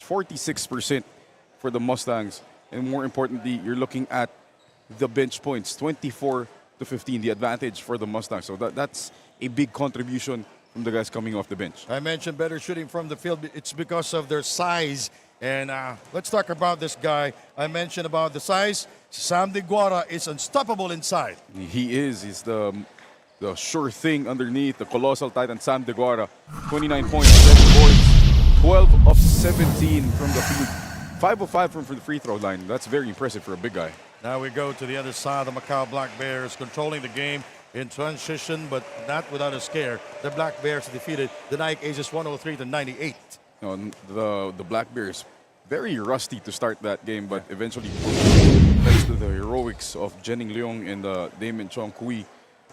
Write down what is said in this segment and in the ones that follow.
46% for the Mustangs. And more importantly, you're looking at the bench points, 24 to 15, the advantage for the Mustangs. So that's a big contribution from the guys coming off the bench. I mentioned better shooting from the field. It's because of their size. And let's talk about this guy. I mentioned about the size. Sam Diguara is unstoppable inside. He is. He's the sure thing underneath, the colossal titan Sam Diguara. 29 points, 11 boards, 12 of 17 from the field. 5 of 5 from the free throw line. That's very impressive for a big guy. Now we go to the other side. The Macau Black Bears controlling the game in transition, but not without a scare. The Black Bears defeated the Nike Aces 103 to 98. The Black Bears, very rusty to start that game, but eventually, thanks to the heroics of Jening Leong and Damon Chong Kui,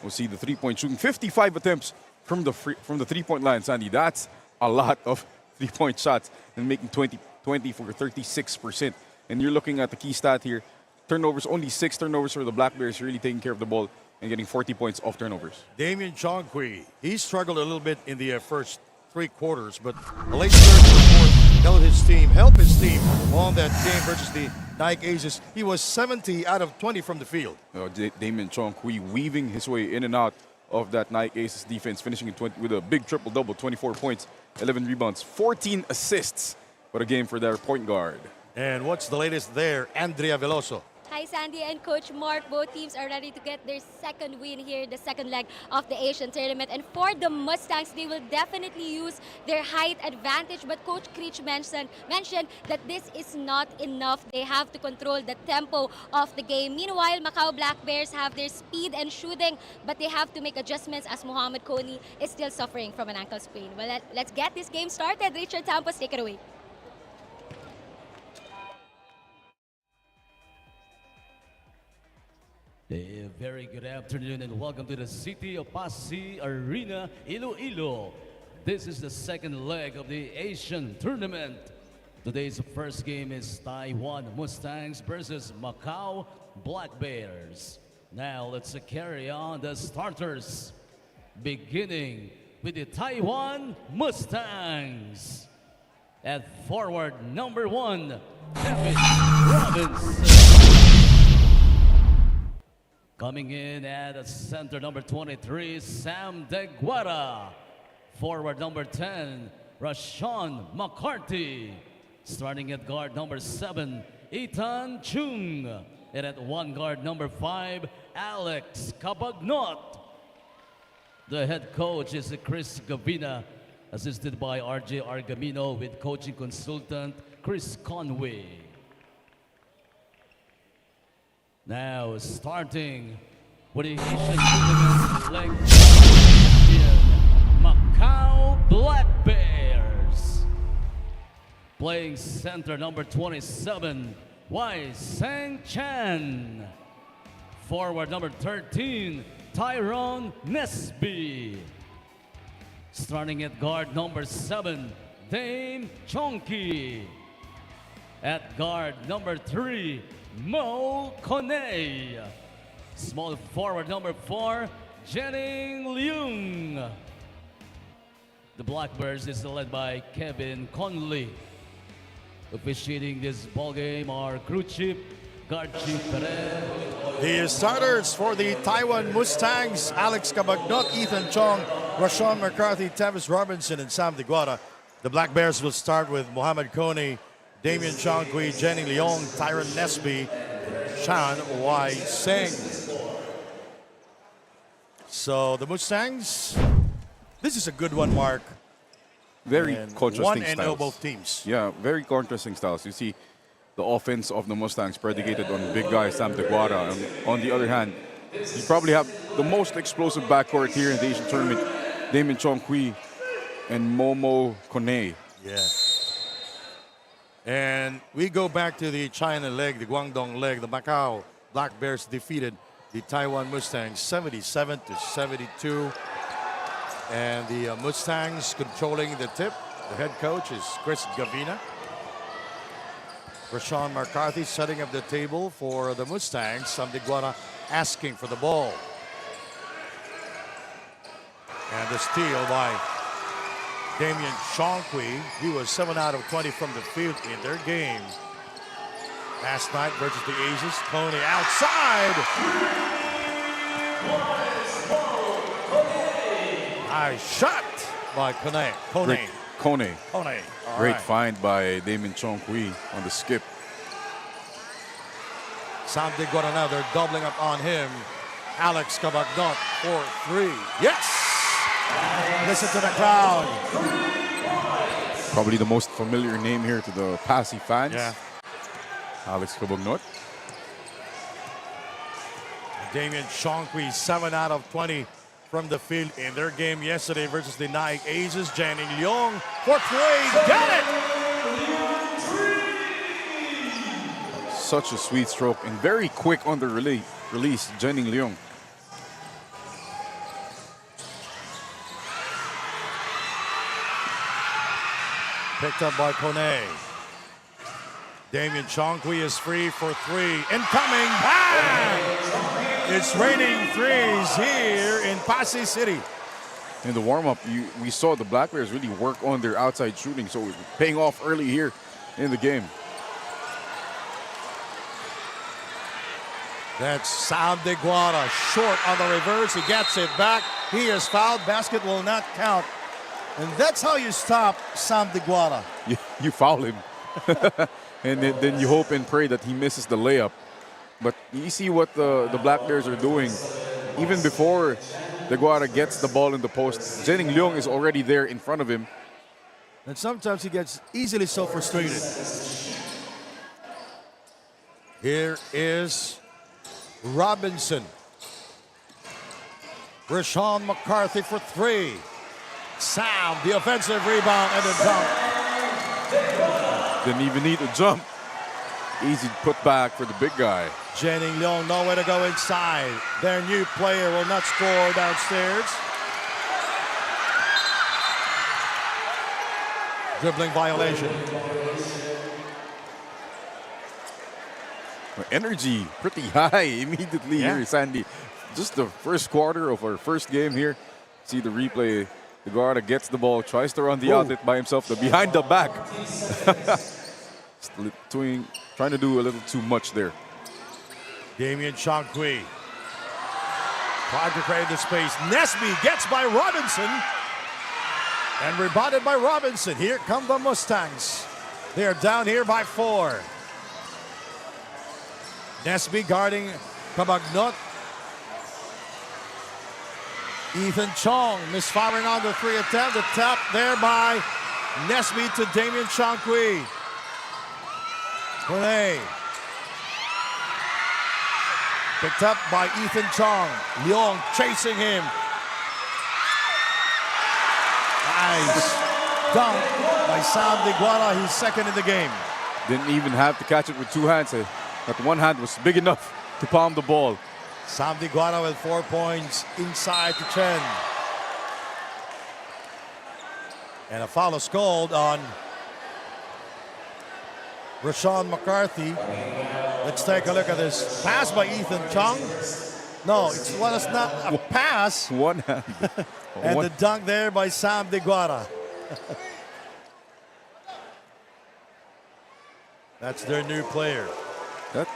we'll see the three-point shooting. 55 attempts from the three-point line, Sandy. That's a lot of three-point shots and making 20 for 36%. And you're looking at the key stat here. Turnovers, only 6 turnovers for the Black Bears, really taking care of the ball and getting 40 points off turnovers. Damian Chongqui, he struggled a little bit in the first 3 quarters, but the late third and fourth helped his team on that game versus the Nike Aces. He was 70 out of 20 from the field. Damian Chongqui weaving his way in and out of that Nike Aces defense, finishing with a big triple-double, 24 points, 11 rebounds, 14 assists. What a game for their point guard. And what's the latest there? Andrea Veloso. Hi, Sandy and Coach Mark. Both teams are ready to get their second win here, the second leg of the Asian tournament. And for the Mustangs, they will definitely use their height advantage. But Coach Creech mentioned that this is not enough. They have to control the tempo of the game. Meanwhile, Macau Black Bears have their speed and shooting, but they have to make adjustments as Mohamed Kony is still suffering from an ankle sprain. Well, let's get this game started. Richard Tampos, take it away. A very good afternoon and welcome to the City of Pasig Arena, Iloilo. This is the second leg of the Asian tournament. Today's first game is Taiwan Mustangs versus Macau Black Bears. Now let's carry on the starters, beginning with the Taiwan Mustangs. At forward number 1, Kevin Robinson. Coming in at center number 23, Sam Diguara. Forward number 10, Rashawn McCarthy. Starting at guard number 7, Ethan Chung. And at one guard number 5, Alex Cabagnot. The head coach is Chris Gavina, assisted by RJ Argamino with coaching consultant Chris Conway. Now starting with the Asian tournament leg champion, Macau Black Bears. Playing center number 27, Wai Sang Chan. Forward number 13, Tyrone Nesby. Starting at guard number 7, Dame Chongki. At guard number 3, Mo Kone. Small forward number 4, Jening Leung. The Blackbirds is led by Kevin Conley. Officiating this ball game are crew chief Garchi Perez. The starters for the Taiwan Mustangs, Alex Cabagnot, Ethan Chong, Rashawn McCarthy, Tavis Robinson, and Sam Diguara. The Black Bears will start with Mohamed Kone, Damian Chongqui, Jening Leong, Tyron Nesby, Chan Wai Seng. So the Mustangs, this is a good one, Mark. Very And contrasting 1-0 styles. both teams. Yeah, very contrasting styles. You see the offense of the Mustangs predicated on big guy Sam Diguara. On the other hand, you probably have the most explosive backcourt here in the Asian tournament, Damian Chongqui and Momo Kone. Yeah. And we go back to the China leg, the Guangdong leg. The Macau Black Bears defeated the Taiwan Mustangs 77 to 72. And the Mustangs controlling the tip. The head coach is Chris Gavina. Rashawn McCarthy setting up the table for the Mustangs. Sam Diguara asking for the ball. And the steal by Damian Shankwe, he was 7 out of 20 from the field in their game last night versus the Aces. Tony outside. Nice shot by Kone. Kone. All Great right. find by Damon Chong-Kui on the skip. Sam Deguara now, they're doubling up on him. Alex Cabagnot for 3. Yes! Listen to the crowd. Probably the most familiar name here to the Passy fans. Yeah. Alex Cabagnot. Damian Shankwe, 7 out of 20 from the field in their game yesterday versus the Nike Aces. Janning Leong for 3. Got it! Such a sweet stroke and very quick on the release, Janning Leong. Picked up by Kone. Damian Shankwe is free for 3. Incoming, bang! It's raining threes here in Pasay City. In the warm-up, we saw the Black Bears really work on their outside shooting, so it's paying off early here in the game. That's Sam Deguara, short on the reverse. He gets it back. He is fouled. Basket will not count. And that's how you stop Sam Deguara. You foul him. And then you hope and pray that he misses the layup. But you see what the Black Bears are doing. Even before Deguara gets the ball in the post, Janning Leong is already there in front of him. And sometimes he gets easily so frustrated. Here is Robinson. Rashawn McCarthy for 3. Sam, the offensive rebound and a dunk. Didn't even need a jump. Easy put back for the big guy. Janning Leong, nowhere to go inside. Their new player will not score downstairs. Dribbling violation. Energy pretty high immediately here, Sandy. Just the first quarter of our first game here. See the replay. The guard gets the ball, tries to run the outlet by himself, the behind the back. Trying to do a little too much there. Damian Shankwe tried to create the space. Nesby gets by Robinson and rebounded by Robinson. Here come the Mustangs. They are down here by 4. Nesby guarding Cabagnot. Ethan Chong misfiring on the 3 attempt. The tap there by Nesby to Damian Shankwe. Kone. Picked up by Ethan Chong. Leong chasing him. Nice dunk by Sam Deguara. He's second in the game. Didn't even have to catch it with 2 hands. That one hand was big enough to palm the ball. Sam Deguara with 4 points inside to Chen. And a foul is called on Rashawn McCarthy. Let's take a look at this. Pass by Ethan Chong. No, it's not a pass. One hand. And the dunk there by Sam Deguara. That's their new player.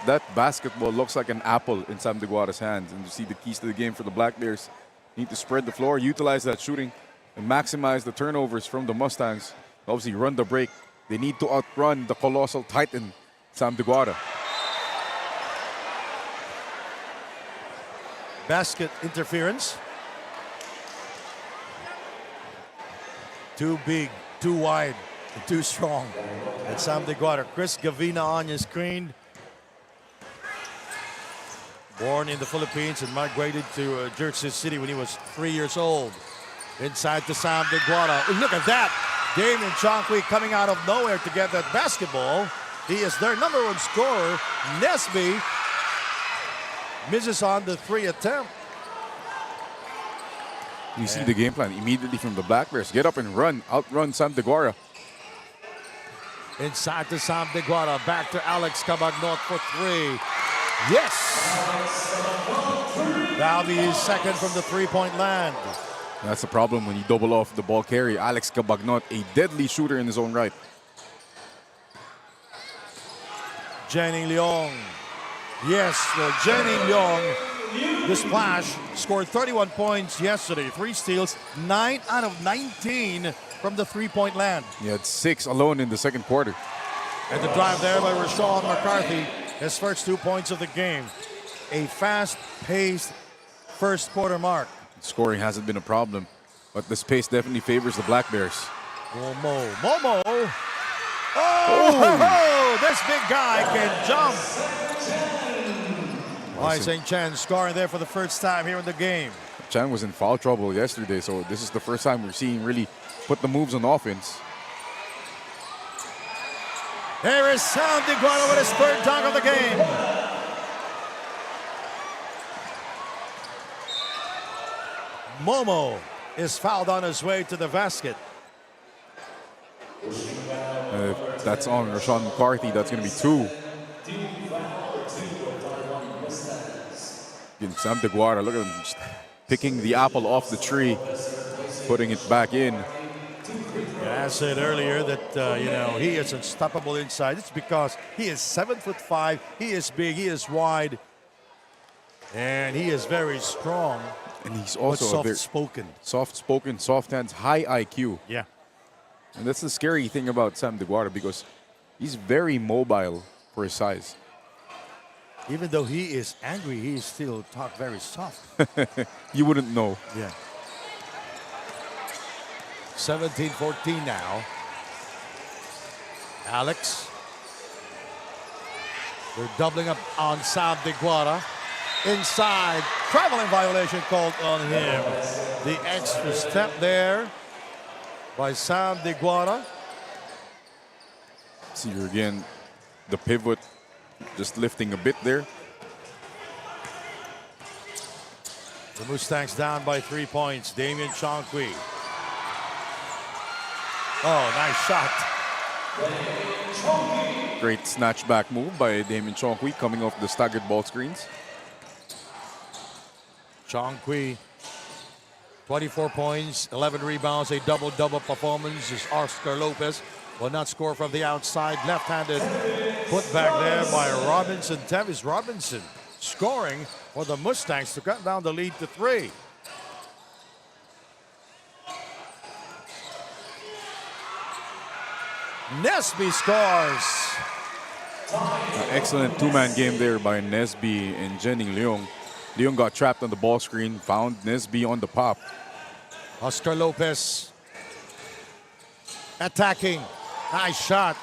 That basketball looks like an apple in Sam Deguara's hands. And you see the keys to the game for the Black Bears. Need to spread the floor, utilize that shooting, and maximize the turnovers from the Mustangs. Obviously, run the break. They need to outrun the colossal titan, Sam Deguara. Basket interference. Too big, too wide, and too strong. And Sam Deguara. Chris Gavina on your screen. Born in the Philippines and migrated to Jersey City when he was 3 years old. Inside to Sam Deguara. Look at that. Damian Shankwe coming out of nowhere to get that basketball. He is their number 1 scorer. Nesby misses on the 3 attempt. You see the game plan immediately from the Black Bears. Get up and run. Outrun Sam Deguara. Inside to Sam Deguara. Back to Alex Cabagnot for 3. Yes! That'll be his second from the 3-point land. That's the problem when you double off the ball carrier. Alex Cabagnot, a deadly shooter in his own right. Jenny Leong. Yes, well, Jenny Leong, the splash, scored 31 points yesterday. 3 steals, 9 out of 19 from the three-point land. He had 6 alone in the second quarter. And the drive there by Rashawn McCarthy, his first 2 points of the game. A fast-paced first quarter mark. Scoring hasn't been a problem, but this pace definitely favors the Black Bears. Momo. Oh, this big guy can jump. Wai St. Chen scoring there for the first time here in the game. Chan was in foul trouble yesterday, so this is the first time we're seeing really put the moves on offense. There is Sam DeGuano with his third dunk of the game. Momo is fouled on his way to the basket. If that's on Rashawn McCarthy, that's going to be 2. Again, Sam DeGuara, look at him just picking the apple off the tree, putting it back in. Yeah, I said earlier that he is unstoppable inside. It's because he is 7'5", he is big, he is wide, and he is very strong. And he's also soft-spoken. Soft-spoken, soft hands, high IQ. Yeah. And that's the scary thing about Sam DeGuara because he's very mobile for his size. Even though he is angry, he still talk very soft. You wouldn't know. Yeah. 17-14 now. Alex. They're doubling up on Sam DeGuara. Inside, traveling violation called on him. The extra step there by Sam DeGuara. See here again, the pivot just lifting a bit there. The Mustangs down by 3 points. Damian Chongqui. Oh, nice shot. Great snatchback move by Damian Chongqui coming off the staggered ball screens. Chongqui, 24 points, 11 rebounds, a double-double performance. As Oscar Lopez will not score from the outside. Left-handed put back there by Robinson. Tevis Robinson scoring for the Mustangs to cut down the lead to 3. Nesby scores. Excellent two-man game there by Nesby and Jenning Leong. Leong got trapped on the ball screen, found Nesby on the pop. Oscar Lopez attacking. Nice shot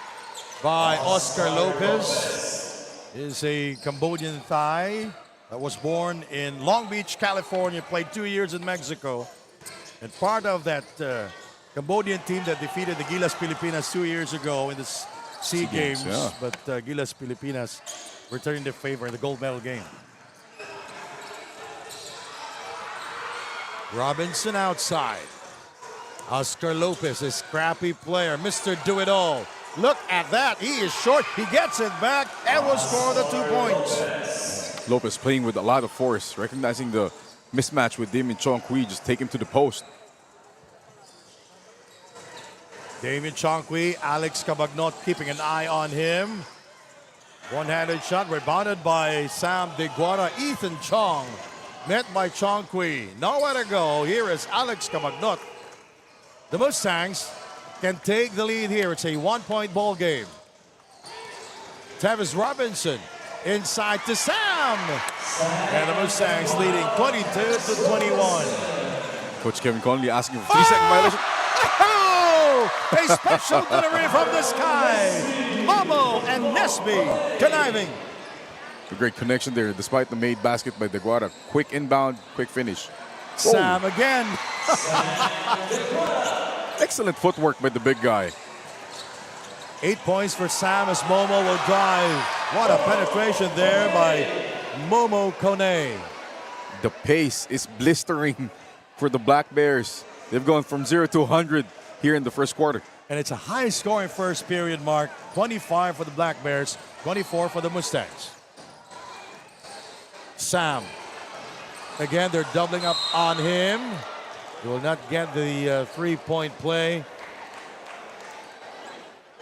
by Oscar Lopez. Is a Cambodian Thai that was born in Long Beach, California, played 2 years in Mexico. And part of that Cambodian team that defeated the Gilas Pilipinas 2 years ago in the SEA Games. Yeah. But Gilas Pilipinas returned the favor in the gold medal game. Robinson outside. Oscar Lopez, a scrappy player, Mr. Do-It-All. Look at that, he is short, he gets it back and will score the 2 points. Lopez playing with a lot of force, recognizing the mismatch with Damian Chongqui, just take him to the post. Damian Chongqui, Alex Cabagnot keeping an eye on him. One-handed shot rebounded by Sam DeGuara. Ethan Chong met by Chongqui. Nowhere to go. Here is Alex Cabagnot. The Mustangs can take the lead here. It's a 1-point ball game. Tevis Robinson inside to Sam. And the Mustangs leading 22-21. Coach Kevin Conley asking for 3-second violation. Oh! A special delivery from the sky. Momo and Nesby conniving. A great connection there, despite the made basket by DeGuara. Quick inbound, quick finish. Sam again. Excellent footwork by the big guy. 8 points for Sam as Momo will drive. What a penetration there by Momo Kone. The pace is blistering for the Black Bears. They've gone from 0 to 100 here in the first quarter. And it's a high-scoring first period mark. 25 for the Black Bears, 24 for the Mustangs. Sam. Again, they're doubling up on him. He will not get the three-point play.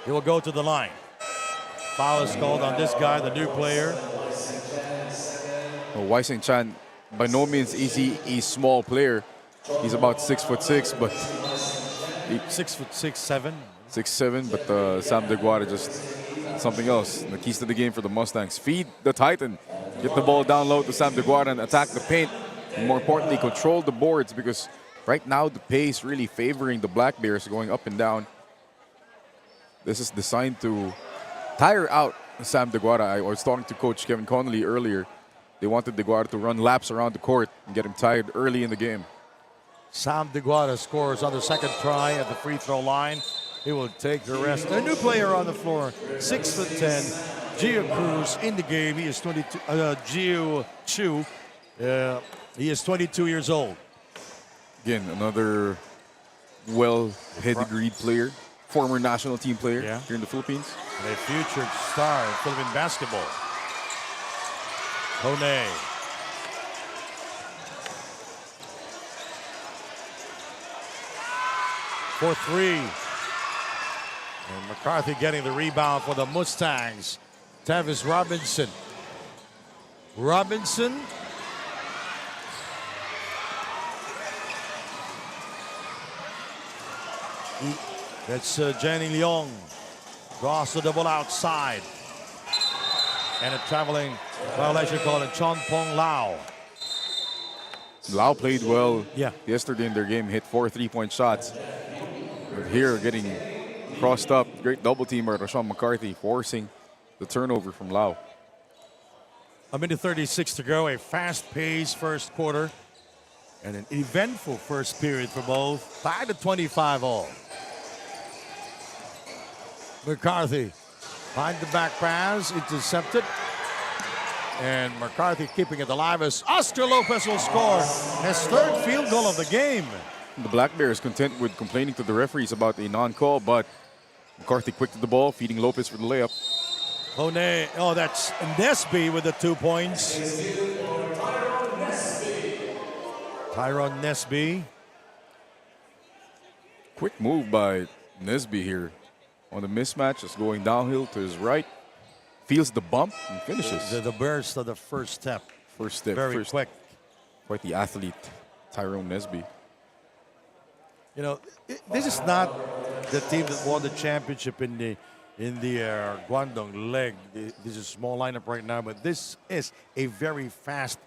He will go to the line. Foul is called on this guy, the new player. Wai Seng Chan, by no means is he a small player. He's about 6'6", but 6'6", 7". 6'7", but Sam DeGuara just something else. The keys to the game for the Mustangs. Feed the Titan. Get the ball down low to Sam DeGuara and attack the paint. And more importantly, control the boards, because right now the pace really favoring the Black Bears, going up and down. This is designed to tire out Sam DeGuara. I was talking to Coach Kevin Connolly earlier. They wanted DeGuara to run laps around the court and get him tired early in the game. Sam DeGuara scores on the second try at the free throw line. He will take the rest. A new player on the floor, 6'10", Gio Cruz in the game. He is 22. Gio Chu. He is 22 years old. Again, another well-pedigreed player, former national team player here in the Philippines. And a future star in Philippine basketball. Hone. For three. And McCarthy getting the rebound for the Mustangs. Tavis Robinson. Robinson. That's Jenny Leong. Draws the double outside. And a traveling violation called on Chon Pong Lau. Lau played well yesterday in their game, hit 4 3-point shots. But here, getting crossed up, great double teamer, Rashawn McCarthy, forcing the turnover from Lau. A minute 36 to go, a fast-paced first quarter. And an eventful first period for both. Tied at 25 all. McCarthy behind the back pass, intercepted. And McCarthy keeping it alive as Oscar Lopez will score his third field goal of the game. The Black Bears content with complaining to the referees about a non-call, but McCarthy quick to the ball, feeding Lopez for the layup. Hone, oh, that's Nesby with the 2 points. Tyrone Nesby. Quick move by Nesby here on the mismatch. Just going downhill to his right. Feels the bump and finishes. The burst of the first step. First step. Very quick. Quite the athlete, Tyrone Nesby. You know, this is not the team that won the championship in the Guangdong leg. This is a small lineup right now, but this is a very fast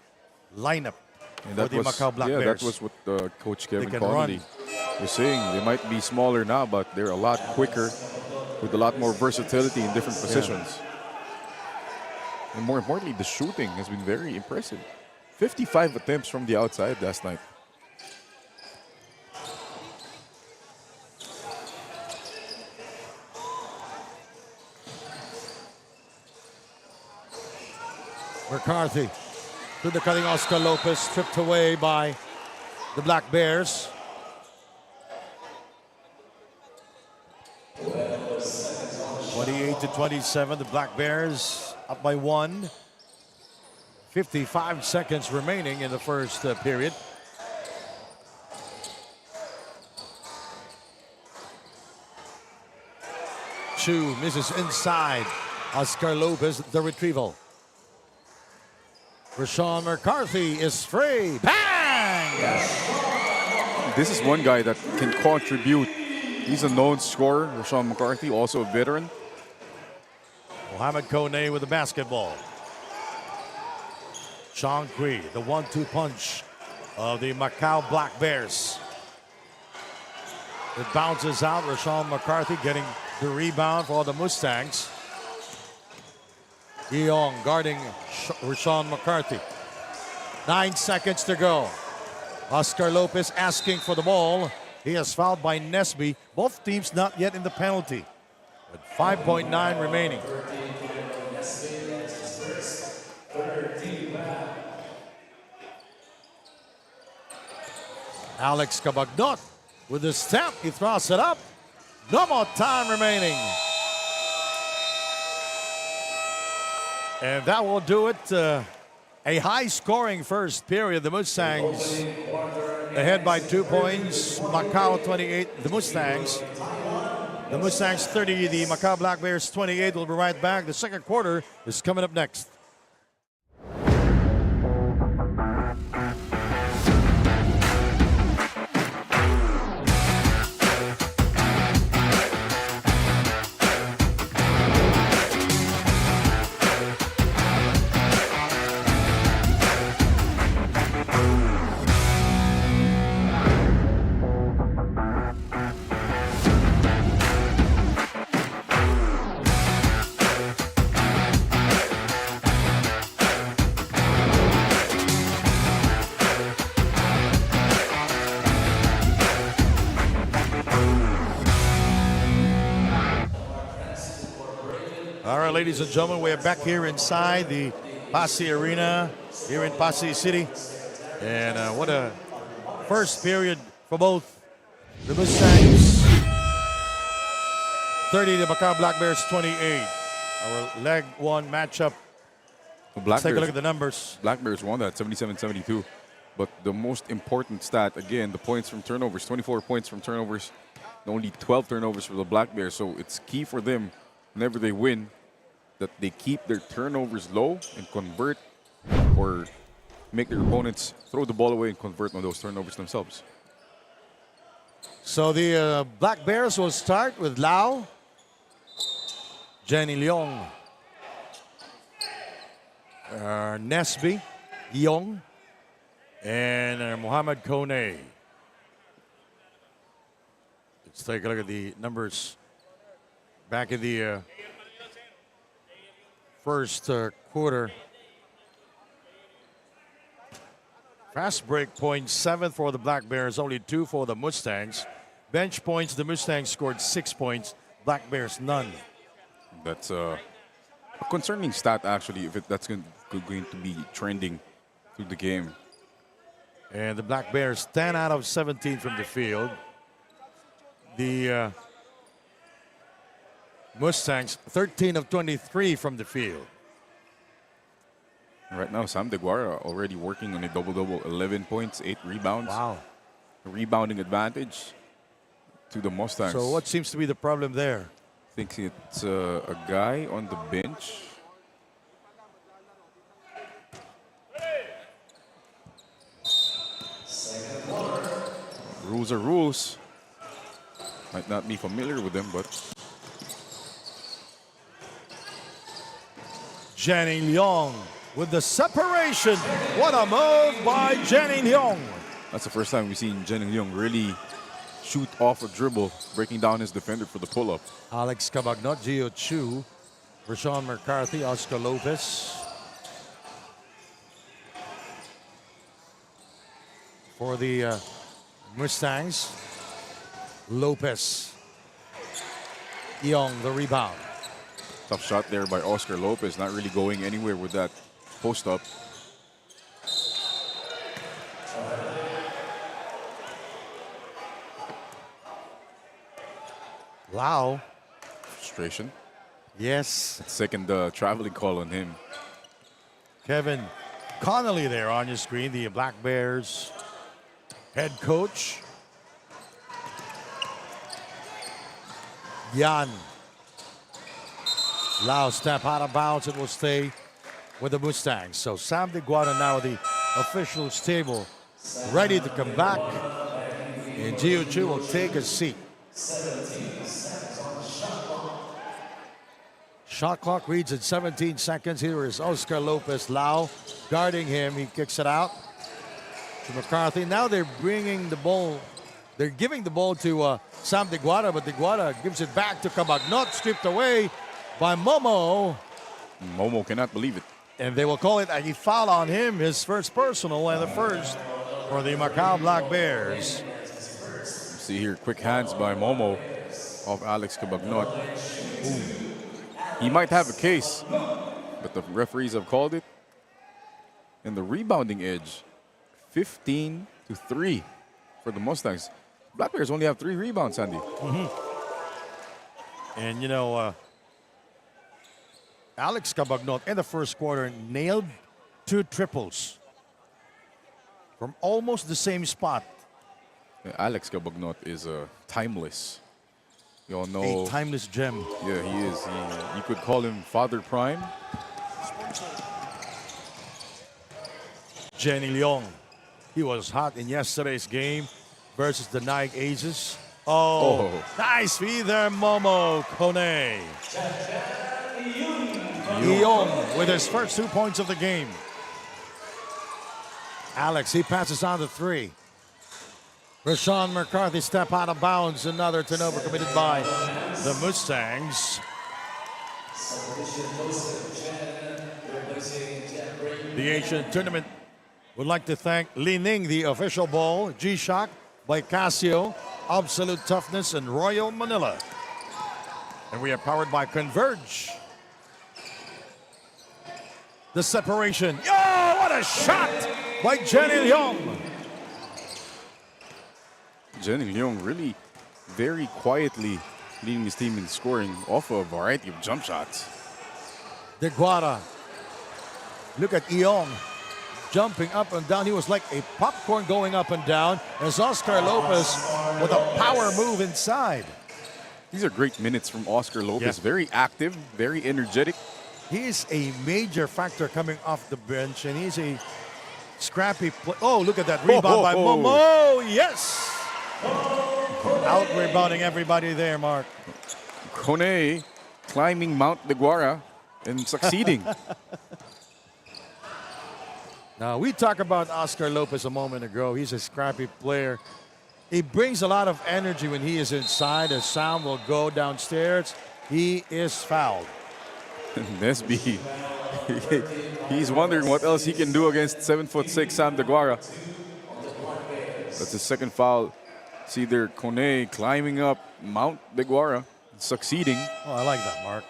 lineup for the Macau Black Bears. Yeah, that was what Coach Kevin Connolly was saying. They might be smaller now, but they're a lot quicker with a lot more versatility in different positions. And more importantly, the shooting has been very impressive. 55 attempts from the outside last night. McCarthy to the cutting Oscar Lopez, stripped away by the Black Bears. (28-27), the Black Bears up by 1. 55 seconds remaining in the first period. Chu misses inside. Oscar Lopez, the retrieval. Rashawn McCarthy is free. Bang! This is one guy that can contribute. He's a known scorer, Rashawn McCarthy, also a veteran. Mohamed Kone with the basketball. Chong Kui, the 1-2 punch of the Macau Black Bears. It bounces out. Rashawn McCarthy getting the rebound for the Mustangs. Yeong guarding Rashawn McCarthy. 9 seconds to go. Oscar Lopez asking for the ball. He is fouled by Nesby. Both teams not yet in the penalty. With 5.9 remaining. Alex Cabagnot with the step. He throws it up. No more time remaining. And that will do it. A high-scoring first period. The Mustangs ahead by 2 points. Macau 28, the Mustangs. The Mustangs 30, the Macau Black Bears 28. We'll be right back. The second quarter is coming up next. All right, ladies and gentlemen, we're back here inside the Pasay Arena here in Pasay City. And what a first period for both the Mustangs. 30, the Macau Black Bears 28. Our leg one matchup. Let's take a look at the numbers. Black Bears won that 77-72. But the most important stat, again, the points from turnovers, 24 points from turnovers, and only 12 turnovers for the Black Bears. So it's key for them whenever they win that they keep their turnovers low and convert or make their opponents throw the ball away and convert on those turnovers themselves. So the Black Bears will start with Lau, Jenny Leong, Nesby, Yong, and Muhammad Kone. Let's take a look at the numbers back in the first quarter. Fast break points, 7 for the Black Bears, only 2 for the Mustangs. Bench points, the Mustangs scored 6 points, Black Bears none. That's a concerning stat, actually, if that's going to be trending through the game. And the Black Bears 10 out of 17 from the field. The Mustangs 13 of 23 from the field. Right now, Sam DeGuara already working on a double-double, 11 points, 8 rebounds. Wow. A rebounding advantage to the Mustangs. So what seems to be the problem there? I think it's a guy on the bench. Rules are rules. Might not be familiar with them, but Jenny Leong with the separation. What a move by Jenny Leong. that's the first time we've seen Jen Young really shoot off a dribble, breaking down his defender for the pull-up. Alex Cabagnot, Gio Chu, Rashawn McCarthy, Oscar Lopez. For the Mustangs, Lopez. Young, the rebound. Tough shot there by Oscar Lopez, not really going anywhere with that post-up. Lau. Frustration. Yes. Second traveling call on him. Kevin Connolly there on your screen, the Black Bears head coach. Yan. Lau step out of bounds. It will stay with the Mustangs. So Sam DeGuara now at the officials table, ready to come back. And Gio Chu will take a seat. Shot clock reads at 17 seconds. Here is Oscar Lopez. Lau guarding him. He kicks it out to McCarthy. Now they're bringing the ball. They're giving the ball to Sam DeGuara, but DeGuara gives it back to Cabagnot, stripped away by Momo. Momo cannot believe it. And they will call it a foul on him, his first personal and the first for the Macau Black Bears. See here, quick hands by Momo of Alex Cabagnot. He might have a case, but the referees have called it. And the rebounding edge, 15-3 for the Mustangs. Black Bears only have 3 rebounds, Sandy. And, you know, Alex Cabagnot in the first quarter nailed 2 triples from almost the same spot. Alex Cabagnot is timeless. You all know. A timeless gem. Yeah, he is. You could call him Father Prime. Jenny Leong. He was hot in yesterday's game versus the Nike Aces. Oh, nice feed there, Momo Kone. Leong with his first 2 points of the game. Alex, he passes on to 3. Rashawn McCarthy step out of bounds. Another turnover committed by the Mustangs. The Asian tournament would like to thank Li Ning, the official ball, G-Shock by Casio, Absolute Toughness, and Royal Manila. And we are powered by Converge. The separation. Oh, what a shot by Jenny Leong. Jenny Leong really very quietly leading his team in scoring off a variety of jump shots. DeGuara. Look at Eong jumping up and down. He was like a popcorn going up and down. As Oscar Lopez with a power move inside. These are great minutes from Oscar Lopez. Yeah. Very active, very energetic. He is a major factor coming off the bench, and he's a scrappy play. Oh, look at that rebound by Momo. Yes. Out rebounding everybody there, Mark. Kone climbing Mount DeGuara and succeeding. Now, we talked about Oscar Lopez a moment ago. He's a scrappy player. He brings a lot of energy when he is inside. As Sam will go downstairs, he is fouled. Nesby, he's wondering what else he can do against 7'6" Sam DeGuara. That's his second foul. See there, Kone climbing up Mount DeGuara, succeeding. Oh, I like that, Mark.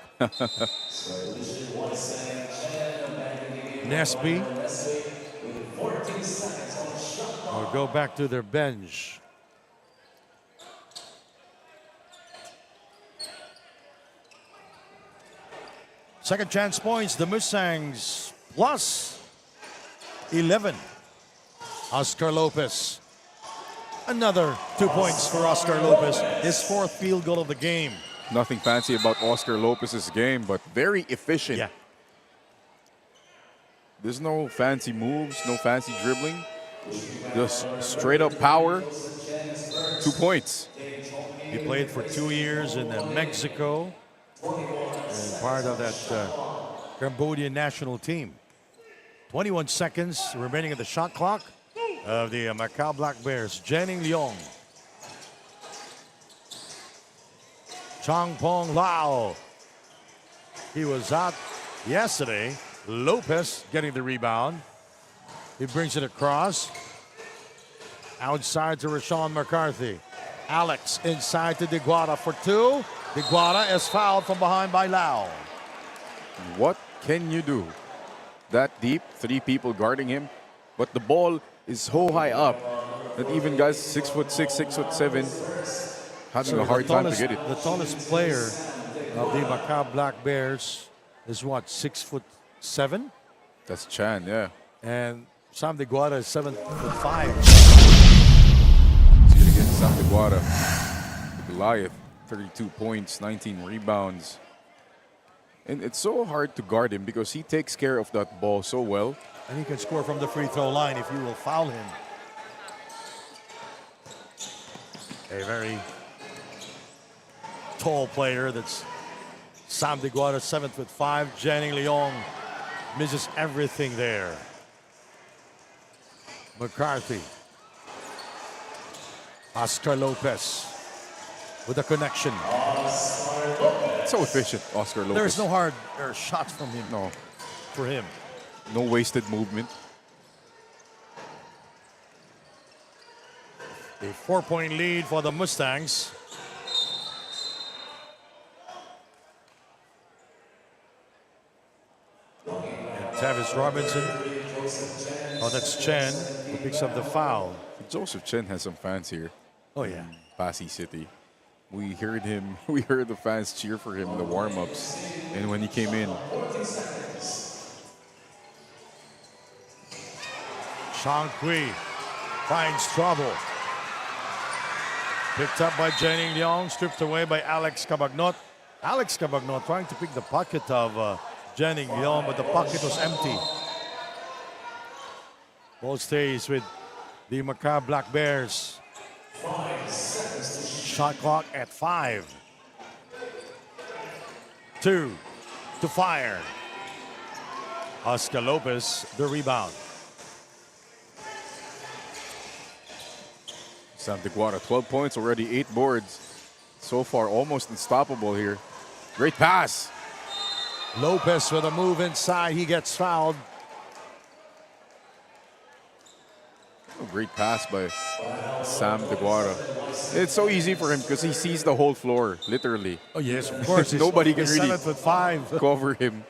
Nesby will go back to their bench. Second chance points, the Mustangs plus 11. Oscar Lopez. Another 2 points for Oscar Lopez. His fourth field goal of the game. Nothing fancy about Oscar Lopez's game, but very efficient. Yeah. There's no fancy moves, no fancy dribbling. Just straight up power. 2 points. He played for 2 years in Mexico and part of that Cambodian national team. 21 seconds remaining of the shot clock of the Macau Black Bears. Jenny Leong. Chong Pong Lao. He was out yesterday. Lopez getting the rebound. He brings it across. Outside to Rashawn McCarthy. Alex inside to DeGuara for 2. DeGuara is fouled from behind by Lau. What can you do? That deep, 3 people guarding him, but the ball is so high up that even guys 6'6", 6'7", having a hard time to get it. The tallest player of the Macau Black Bears is what, 6'7"? That's Chan, yeah. And Sam DeGuara is 7'5". He's gonna get Sam DeGuara, Goliath, 32 points, 19 rebounds. And it's so hard to guard him because he takes care of that ball so well. And he can score from the free throw line if you will foul him. A very tall player. That's Sam DeGuara, 7'5". Jenny Leong misses everything there. McCarthy. Oscar Lopez with a connection. So efficient, Oscar Lopez. There's no hard shots from him. No. For him. No wasted movement. A 4-point lead for the Mustangs. And Tavis Robinson. Oh, that's Chen who picks up the foul. Joseph Chen has some fans here. Oh, yeah. Pasay City. We heard him, we heard the fans cheer for him in the warm-ups. And when he came in, Shang Kui finds trouble. Picked up by Jenny Leong, stripped away by Alex Cabagnot. Alex Cabagnot trying to pick the pocket of Jenny Leong, but the pocket was empty. Ball stays with the Macau Black Bears. Shot clock at 5. 2 to fire. Oscar Lopez, the rebound. Sam DeGuara, 12 points already, 8 boards. So far, almost unstoppable here. Great pass. Lopez with a move inside. He gets fouled. A great pass by Sam DeGuara. It's so easy for him because he sees the whole floor, literally. Oh yes, of course. Nobody can he's really 7'5". cover him.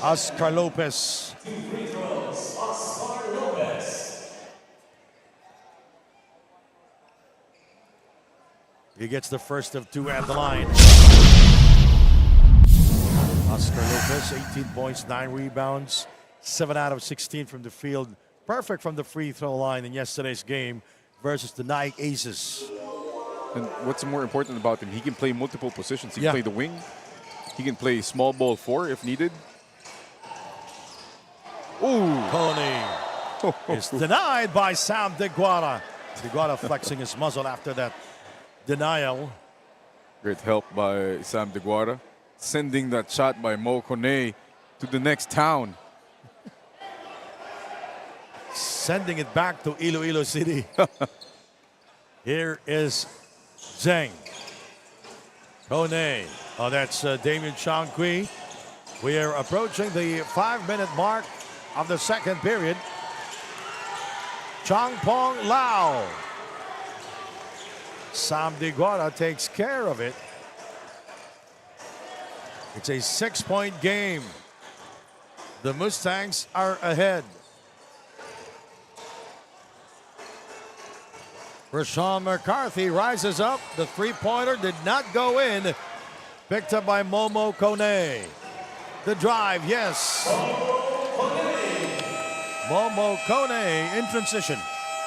Oscar Lopez. He gets the first of 2 at the line. Oscar Lopez, 18 points, 9 rebounds, 7 out of 16 from the field. Perfect from the free throw line in yesterday's game versus the Nike Aces. And what's more important about him, he can play multiple positions. He Yeah. can play the wing. He can play small ball 4 if needed. Ooh. Tony is denied by Sam DeGuara. DeGuara flexing his muzzle after that denial. Great help by Sam DeGuara. Sending that shot by Mo Kone to the next town. Sending it back to Iloilo City. Here is Zheng. Kone. Oh, that's Damien Changqui. We are approaching the 5-minute mark of the second period. Chong Pong Lau. Sam DeGuara takes care of it. It's a 6-point game. The Mustangs are ahead. Rashawn McCarthy rises up. The three-pointer did not go in. Picked up by Momo Kone. The drive, yes. Momo Kone in transition.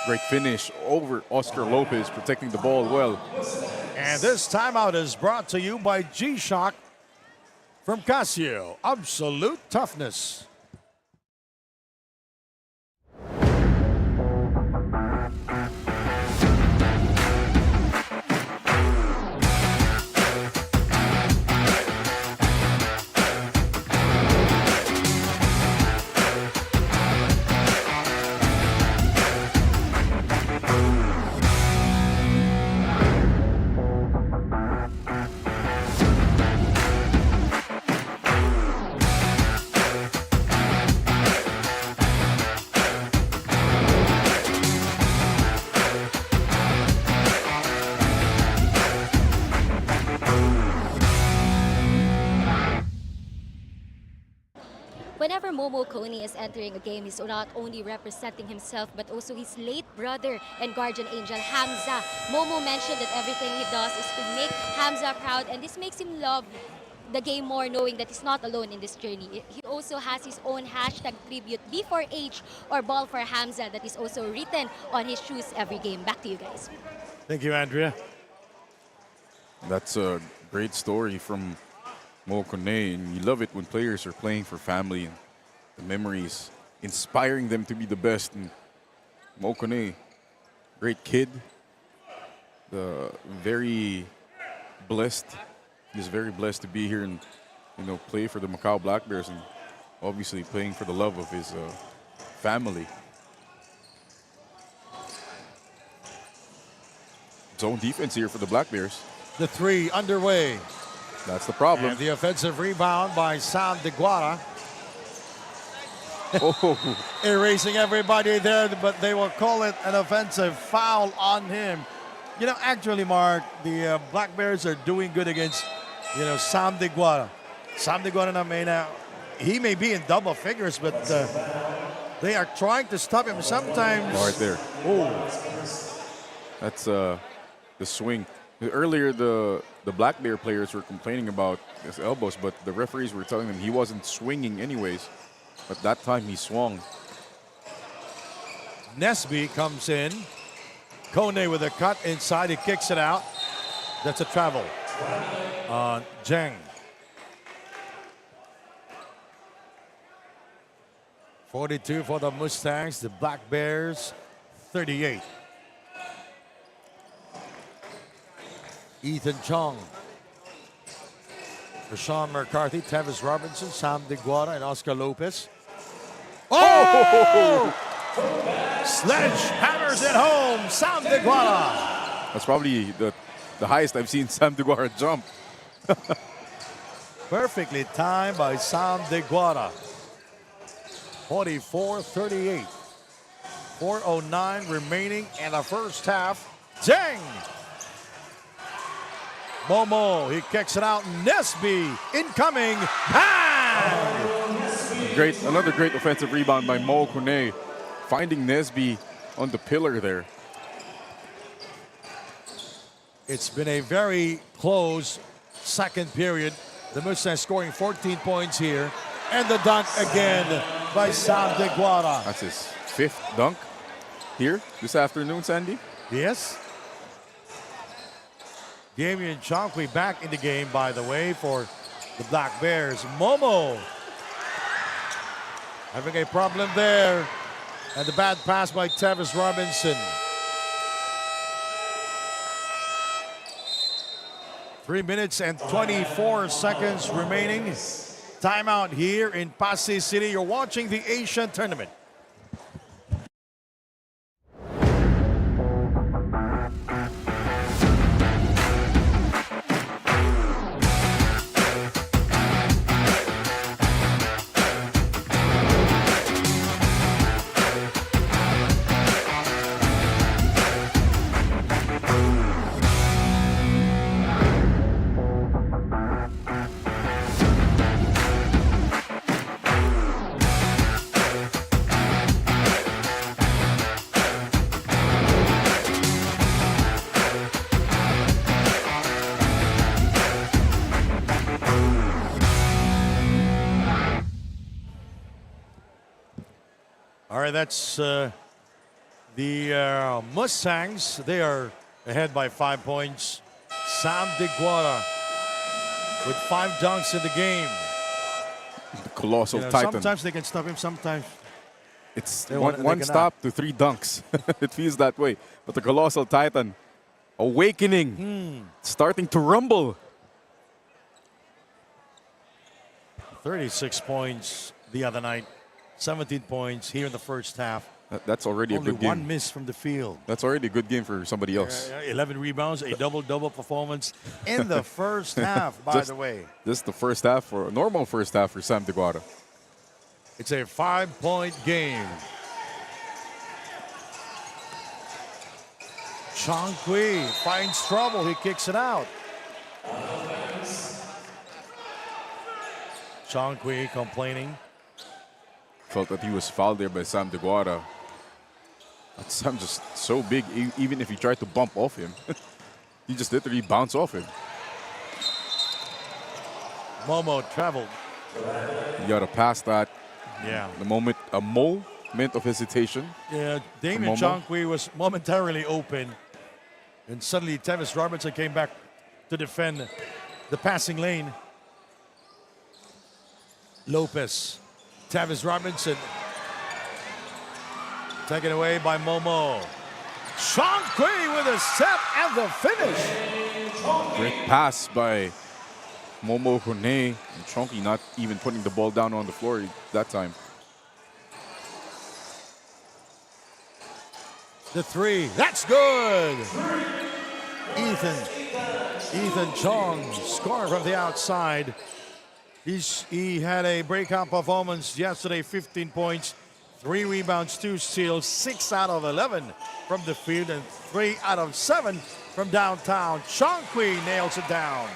Great finish over Oscar Lopez, protecting the ball well. And this timeout is brought to you by G-Shock from Casio. Absolute toughness. Whenever Momo Kone is entering a game, he's not only representing himself but also his late brother and guardian angel, Hamza. Momo mentioned that everything he does is to make Hamza proud, and this makes him love the game more, knowing that he's not alone in this journey. He also has his own hashtag tribute, B4H or Ball for Hamza, that is also written on his shoes every game. Back to you guys. Thank you, Andrea. That's a great story from Mo Kone, and you love it when players are playing for family and the memories, inspiring them to be the best. And Mo Kone, great kid, very blessed. He's very blessed to be here and play for the Macau Black Bears, and obviously playing for the love of his family. Zone defense here for the Black Bears. The three underway. That's the problem. And the offensive rebound by Sam DeGuara. Oh. Erasing everybody there, but they will call it an offensive foul on him. You know, actually, Mark, the Black Bears are doing good against, Sam DeGuara. Sam DeGuara, he may be in double figures, but they are trying to stop him sometimes. Right there. Oh. That's the swing. Earlier, the Black Bear players were complaining about his elbows, but the referees were telling them he wasn't swinging anyways. But that time he swung. Nesby comes in. Kone with a cut inside. He kicks it out. That's a travel on Jeng. 42 for the Mustangs. The Black Bears, 38. Ethan Chong. Rashawn McCarthy, Tevis Robinson, Sam DeGuara, and Oscar Lopez. Oh! Sledge hammers it home. Sam DeGuara. That's probably the highest I've seen Sam DeGuara jump. Perfectly timed by Sam DeGuara. 44-38. 4:09 remaining in the first half. Jeng. Momo, he kicks it out. Nesby incoming. Bang! Another great offensive rebound by Mo Kone, finding Nesby on the pillar there. It's been a very close second period. The Mustangs scoring 14 points here. And the dunk again by Sam DeGuara. That's his 5th dunk here this afternoon, Sandy. Yes. Damian Chonqui back in the game, by the way, for the Black Bears. Momo having a problem there. And the bad pass by Tevis Robinson. 3 minutes and 24 seconds remaining. Timeout here in Pasay City. You're watching the Asian Tournament. All right, that's the Mustangs. They are ahead by 5 points. Sam DeGuara with 5 dunks in the game. The colossal titan. Sometimes they can stop him, sometimes. It's They one stop to 3 dunks. It feels that way. But the colossal titan awakening, starting to rumble. 36 points the other night. 17 points here in the first half. That's already Only a good game. one miss from the field. That's already a good game for somebody else. 11 rebounds, a double-double performance in the first half, by the way. This is the first half, for a normal first half for Sam DeGuara. It's a 5-point game. Chonqui finds trouble. He kicks it out. Chonqui complaining. Felt that he was fouled there by Sam DeGuara. But Sam just so big, even if he tried to bump off him, he just literally bounced off him. Momo traveled. You gotta pass that. Yeah. The moment, a moment of hesitation. Yeah, Damian Chonqui was momentarily open. And suddenly Tevis Robinson came back to defend the passing lane. Lopez. Tevis Robinson. Taken away by Momo. Chonqui with a step and the finish. Great pass by Momo Kone. And Chonqui not even putting the ball down on the floor that time. The 3. That's good. Ethan Chong scoring from the outside. He had a breakout performance yesterday, 15 points, 3 rebounds, 2 steals, 6 out of 11 from the field, and 3 out of 7 from downtown. Chonqui nails it down.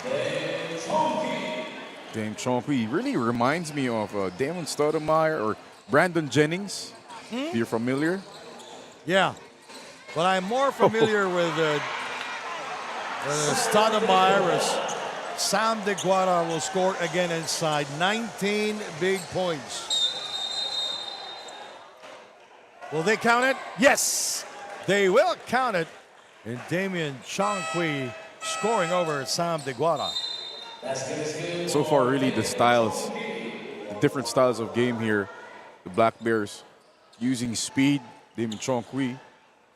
Dame Chonqui really reminds me of Damon Stoudemire or Brandon Jennings, if you're familiar. Yeah, but I'm more familiar with Stoudemire. As Sam DeGuara will score again inside. 19 big points. Will they count it? Yes, they will count it. And Damian Chongqui scoring over Sam DeGuara. So far, really, the different styles of game here. The Black Bears using speed. Damon Chongqui,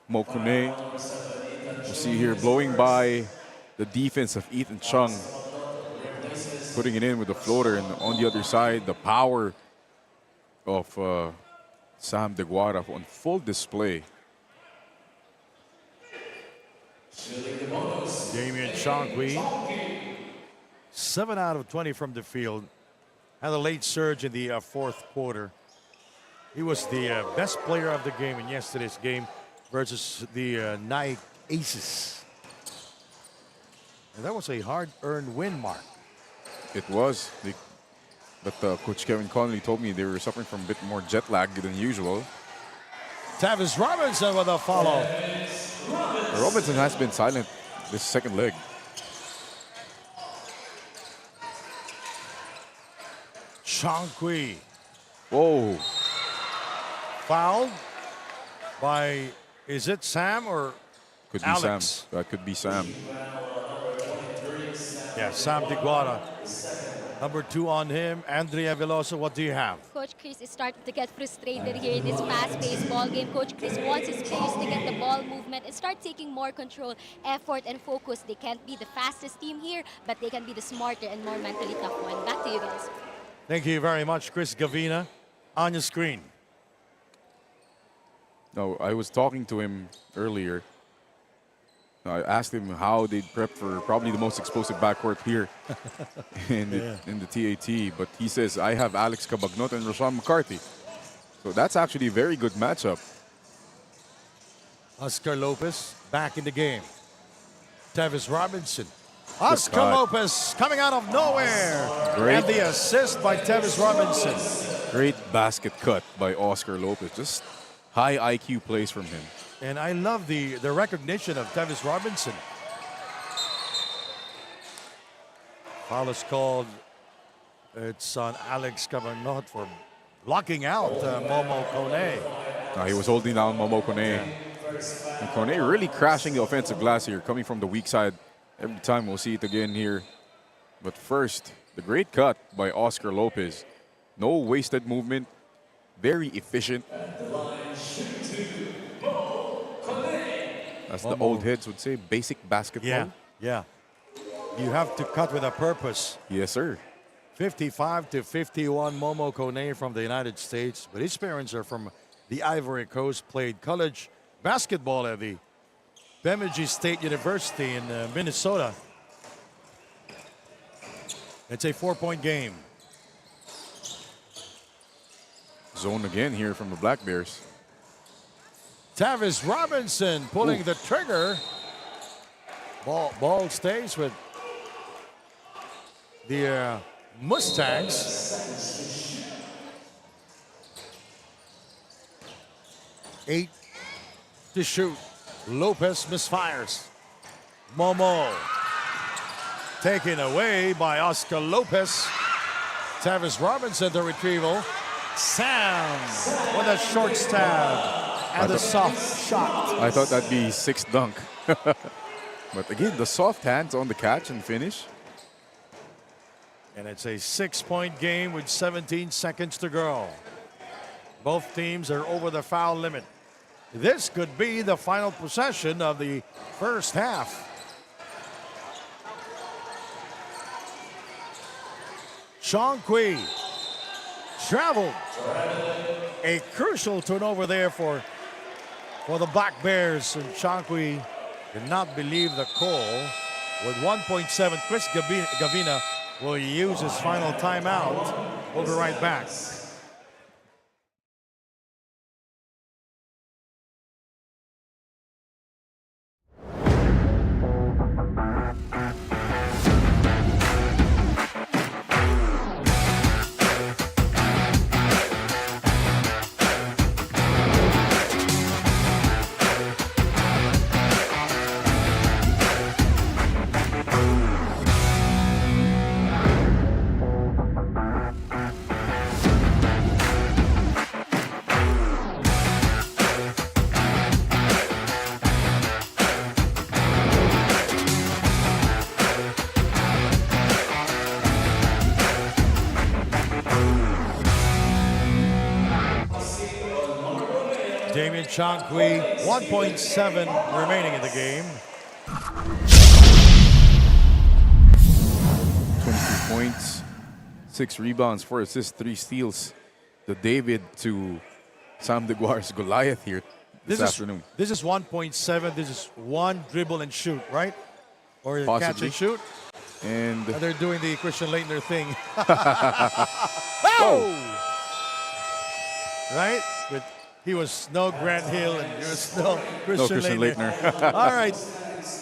Mo Kone. You see here blowing by the defense of Ethan Chung, putting it in with the floater, and on the other side, the power of Sam DeGuara on full display. Damian Chongqui, 7 out of 20 from the field. Had a late surge in the fourth quarter. He was the best player of the game in yesterday's game versus the Nike Aces. And that was a hard-earned win, Mark. It was. But Coach Kevin Connolly told me they were suffering from a bit more jet lag than usual. Tavis Robinson with a follow. Robinson has been silent this second leg. Chongqui Whoa. fouled by, is it Sam or Could be Alex? Sam. That could be Sam. Yeah, Sam DeGuara. Number 2 on him. Andrea Veloso, what do you have? Coach Chris is starting to get frustrated here in this fast-paced ball game. Coach Chris wants his players to get the ball movement and start taking more control, effort, and focus. They can't be the fastest team here, but they can be the smarter and more mentally tough one. Back to you guys. Thank you very much, Chris Gavina. On your screen. No, I was talking to him earlier. I asked him how they prep for probably the most explosive backcourt here in the TAT, but he says, I have Alex Cabagnot and Rashawn McCarthy. So that's actually a very good matchup. Oscar Lopez back in the game. Tavis Robinson. Oscar cut. Lopez coming out of nowhere. Great. And the assist by Tavis Robinson. Great basket cut by Oscar Lopez. Just high IQ plays from him. And I love the recognition of Tavis Robinson. Foul is called. It's on Alex Cabagnot for blocking out Momo Kone. He was holding down Momo Kone. And Kone really crashing the offensive glass here, coming from the weak side. Every time we'll see it again here. But first, the great cut by Oscar Lopez. No wasted movement. Very efficient. As the old heads would say, basic basketball. Yeah. You have to cut with a purpose. Yes, sir. 55-51 Momo Kone from the United States, but his parents are from the Ivory Coast, played college basketball at the Bemidji State University in Minnesota. It's a 4-point game. Zone again here from the Black Bears. Tavis Robinson pulling the trigger. Ball stays with the Mustangs. 8 to shoot. Lopez misfires. Momo taken away by Oscar Lopez. Tavis Robinson the retrieval. Sam with a short stab and a soft shot. I thought that'd be sixth dunk. But again, the soft hands on the catch and finish. And it's a 6-point game with 17 seconds to go. Both teams are over the foul limit. This could be the final possession of the first half. Chongqui traveled. A crucial turnover there for the Black Bears. And Chongqui did not believe the call. With 1.7, Chris Gavina will use his final timeout. We'll be right back. Chong Kui. 1.7 remaining in the game. 22 points, 6 rebounds, 4 assists, 3 steals. The David to Sam DeGuar's Goliath here this afternoon. This is 1.7. This is one dribble and shoot, right? Or catch Possibly. and shoot. And They're doing the Christian Leitner thing. oh, Right? But he was no Grant Hill and he was no Christian, Leitner. All right.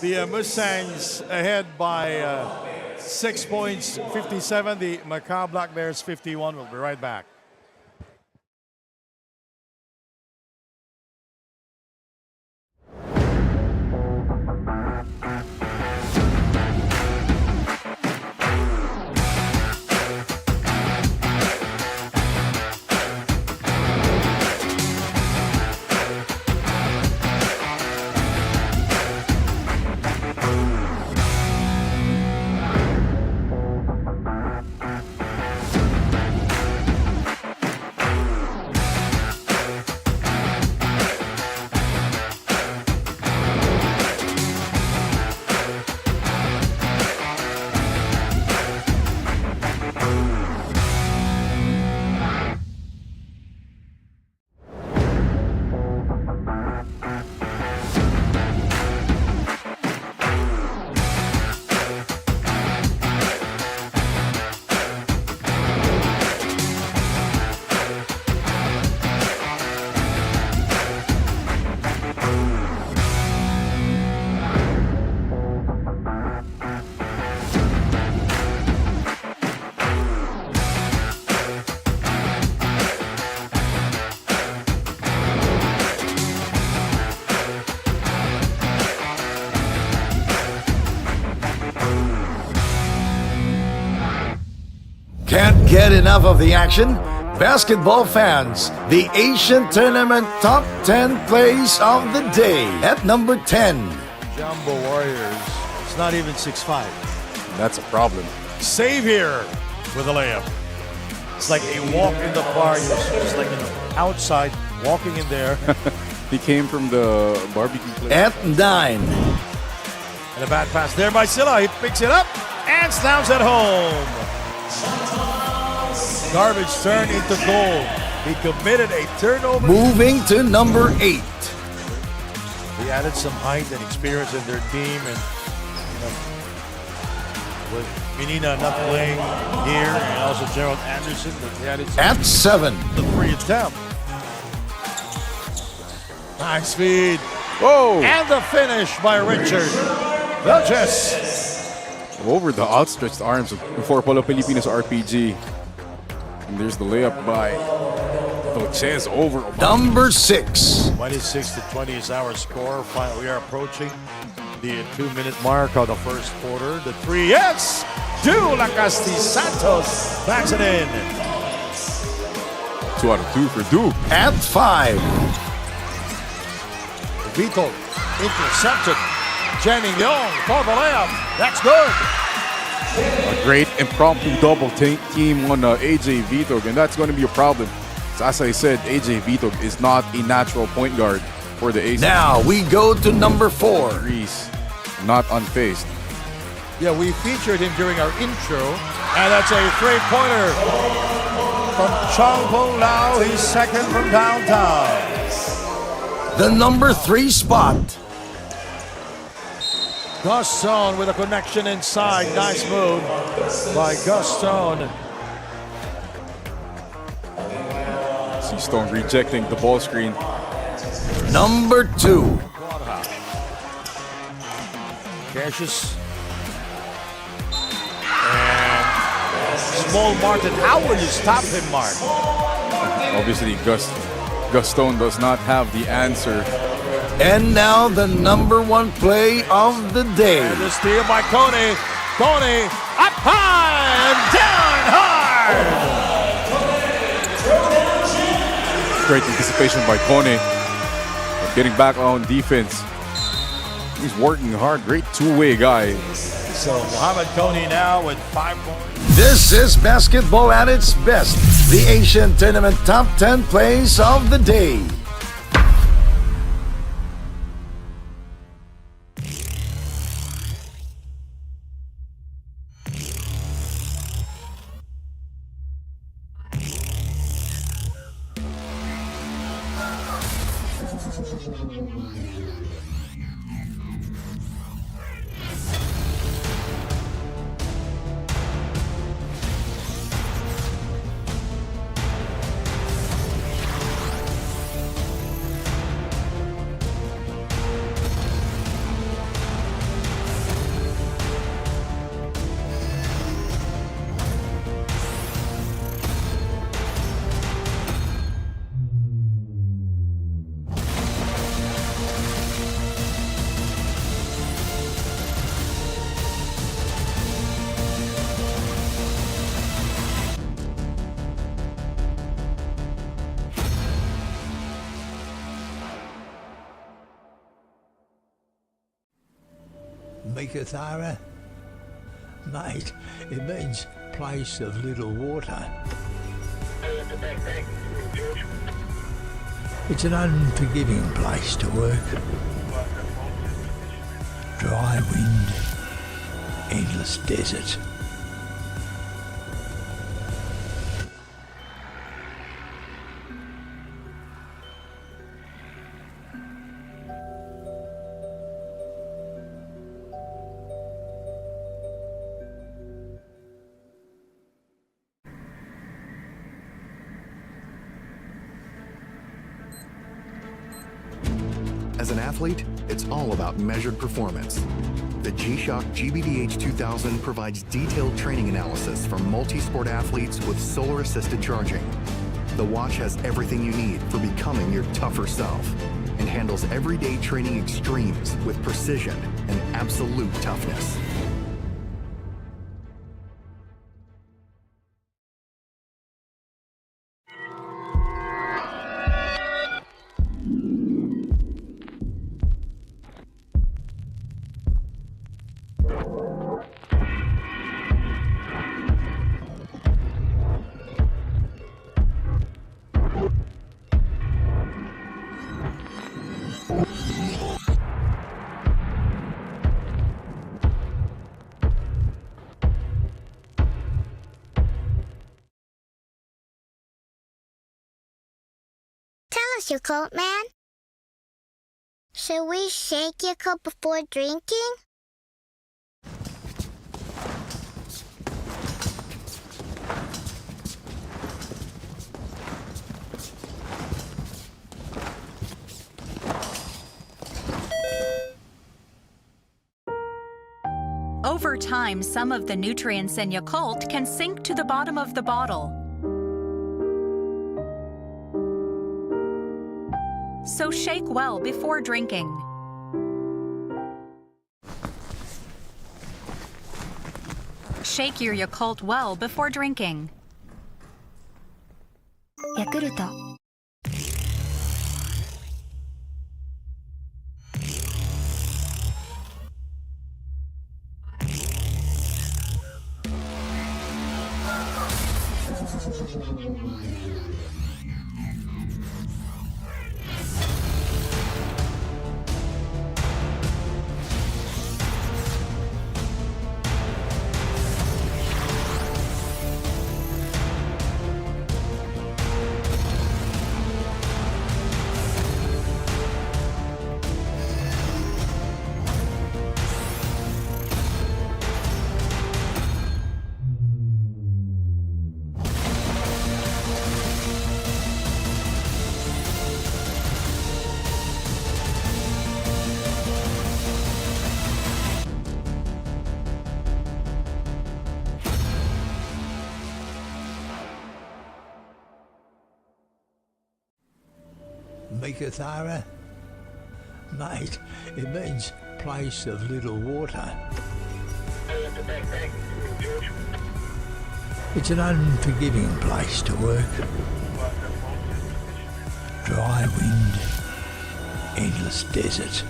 The Mustangs ahead by 6 points, 57. The Macau Black Bears, 51. We'll be right back. Can't get enough of the action? Basketball fans, the Asian Tournament Top 10 Plays of the Day at number 10. Jumbo Warriors. It's not even 6'5". that's a problem. Save here with a layup. It's like a walk in the park. It's like outside, walking in there. He came from the barbecue place. At 9. And a bad pass there by Silla. He picks it up and slams it home. Garbage turned into goal. He committed a turnover. Moving to number 8. He added some height and experience in their team, and with Menina not playing here, and also Gerald Anderson, he added some At 7. the free attempt. Nice feed. Whoa! And the finish by Richard Vilches. Over the outstretched arms of for Polo Pilipinas RPG. And there's the layup by Vilches over. Number 6. 26 to 20 is our score. We are approaching the 2-minute mark of the first quarter. The three, yes! Lacasti Santos backs it in. 2 out of 2 for Duke. At 5. Vito intercepted. Jenny Leong for the layup. That's good. A great impromptu double team on AJ Vitog, and that's going to be a problem. So as I said, AJ Vitog is not a natural point guard for the Aces. Now we go to number 4. Reese, not unfazed. Yeah, we featured him during our intro, and that's a three-pointer from Chong Pong Lau. He's second from downtown. The number 3 spot. Gaston with a connection inside. Nice move by Gaston. See Stone rejecting the ball screen. Number 2. Cassius. And small Martin. How will you stop him, Mark? Obviously, Gaston does not have the answer. And now the number 1 play of the day. And the steal by Coney. Coney up high and down hard. Great anticipation by Kone. Getting back on defense. He's working hard. Great two-way guy. So Muhammad Coney now with 5 points. This is basketball at its best. The Asian Tournament Top 10 Plays of the Day. Mikathara? Mate, it means place of little water. It's an unforgiving place to work. Dry wind, endless desert. As an athlete, it's all about measured performance. The G-Shock GBDH 2000 provides detailed training analysis for multi-sport athletes with solar-assisted charging. The watch has everything you need for becoming your tougher self and handles everyday training extremes with precision and absolute toughness. Tell us your cult, man. Should we shake your cup before drinking? Over time, some of the nutrients in Yakult can sink to the bottom of the bottle. So shake well before drinking. Shake your Yakult well before drinking. Yakult. Mikathara? Mate, it means place of little water. It's an unforgiving place to work. Dry wind, endless desert.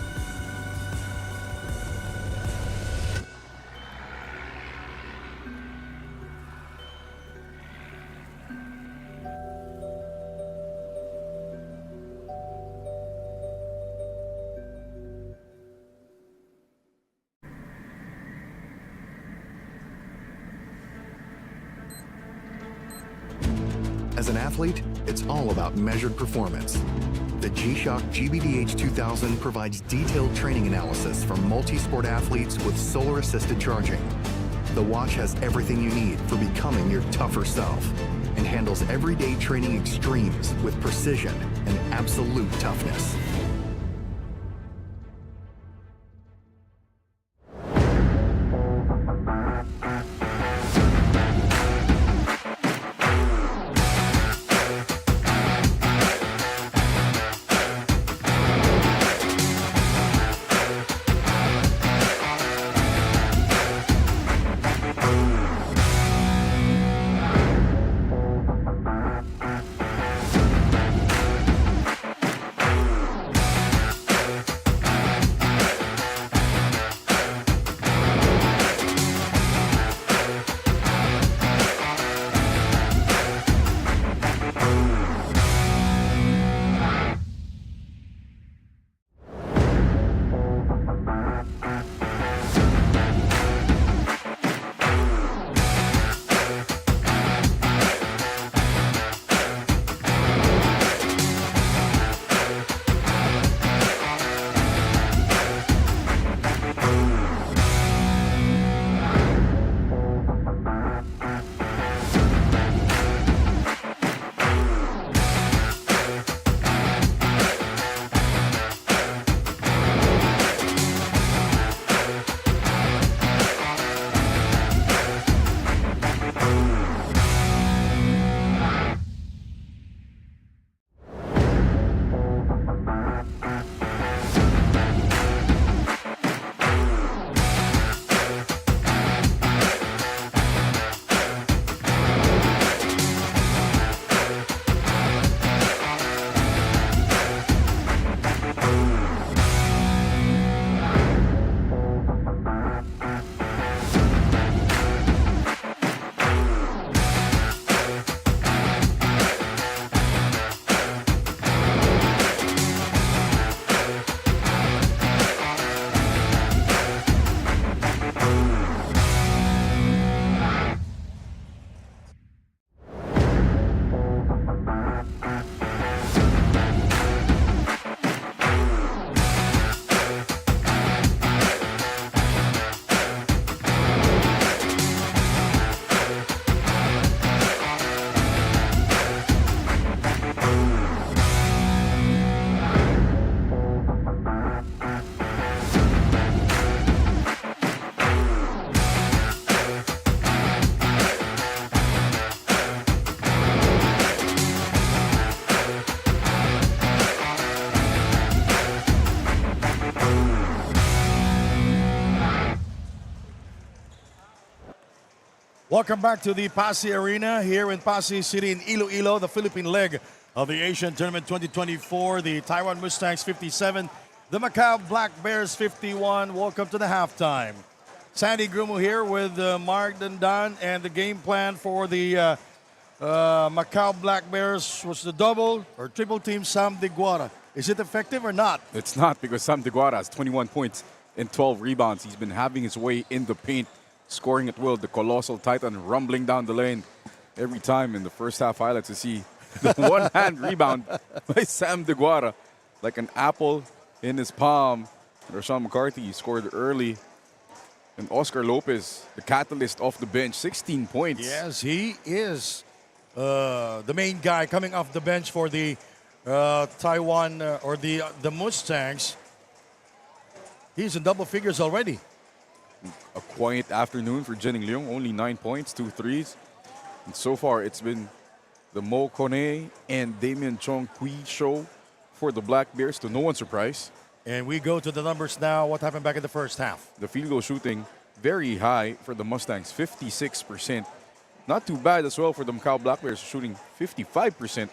As an athlete, it's all about measured performance. The G-Shock GBDH 2000 provides detailed training analysis for multi-sport athletes with solar-assisted charging. The watch has everything you need for becoming your tougher self and handles everyday training extremes with precision and absolute toughness. Welcome back to the Pasay Arena here in Pasay City in Iloilo, the Philippine leg of the Asian Tournament 2024. The Taiwan Mustangs 57, the Macau Black Bears 51. Welcome to the halftime. Sandy Grumo here with Mark Dandan, and the game plan for the Macau Black Bears was the double or triple team Sam Diguara. Is it effective or not? It's not, because Sam Diguara has 21 points and 12 rebounds. He's been having his way in the paint, scoring at will. The colossal titan rumbling down the lane every time. In the first half highlights, to see the one-hand rebound by Sam Diguara, like an apple in his palm. Rashawn McCarthy scored early. And Oscar Lopez, the catalyst off the bench, 16 points. Yes, he is the main guy coming off the bench for the Taiwan or the Mustangs. He's in double figures already. A quiet afternoon for Jenning Leong, only 9 points, 2 threes. And so far, it's been the Mo Kone and Damian Chong Kui show for the Black Bears, to no one's surprise. And we go to the numbers now. What happened back in the first half? The field goal shooting, very high for the Mustangs, 56%. Not too bad as well for the Macau Black Bears, shooting 55%.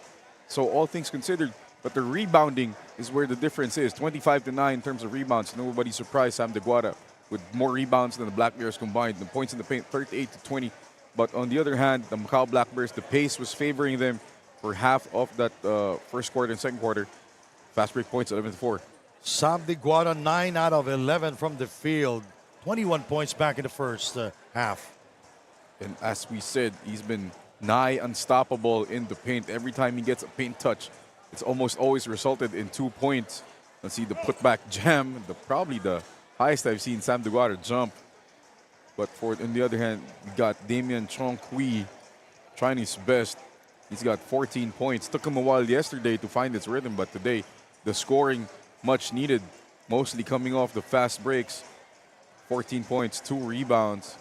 So all things considered, but the rebounding is where the difference is. 25-9 in terms of rebounds. Nobody's surprised. Sam Diguara with more rebounds than the Black Bears combined. The points in the paint, 38-20. But on the other hand, the Macau Black Bears, the pace was favoring them for half of that first quarter and second quarter. Fast break points, 11-4. Sam Diguara, 9 out of 11 from the field. 21 points back in the first half. And as we said, he's been nigh unstoppable in the paint. Every time he gets a paint touch, it's almost always resulted in 2 points. Let's see the putback jam, probably the highest I've seen Sam Diguara jump. But on the other hand, we got Damian Chong Kui trying his best. He's got 14 points. Took him a while yesterday to find his rhythm, but today the scoring much needed, mostly coming off the fast breaks. 14 points, 2 rebounds.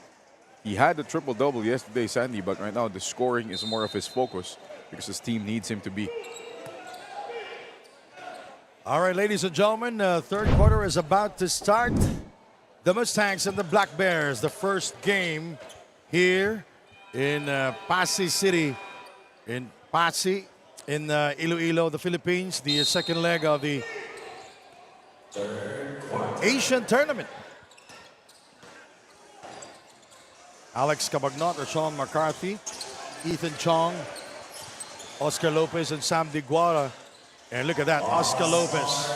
He had the triple-double yesterday, Sandy, but right now the scoring is more of his focus because his team needs him to be. All right, ladies and gentlemen, third quarter is about to start. The Mustangs and the Black Bears, the first game here in Pasay City, in Pasay, in Iloilo, the Philippines, the second leg of the Asian Tournament. Alex Cabagnot, Rashawn McCarthy, Ethan Chong, Oscar Lopez, and Sam Diguara. And look at that, Oscar Lopez,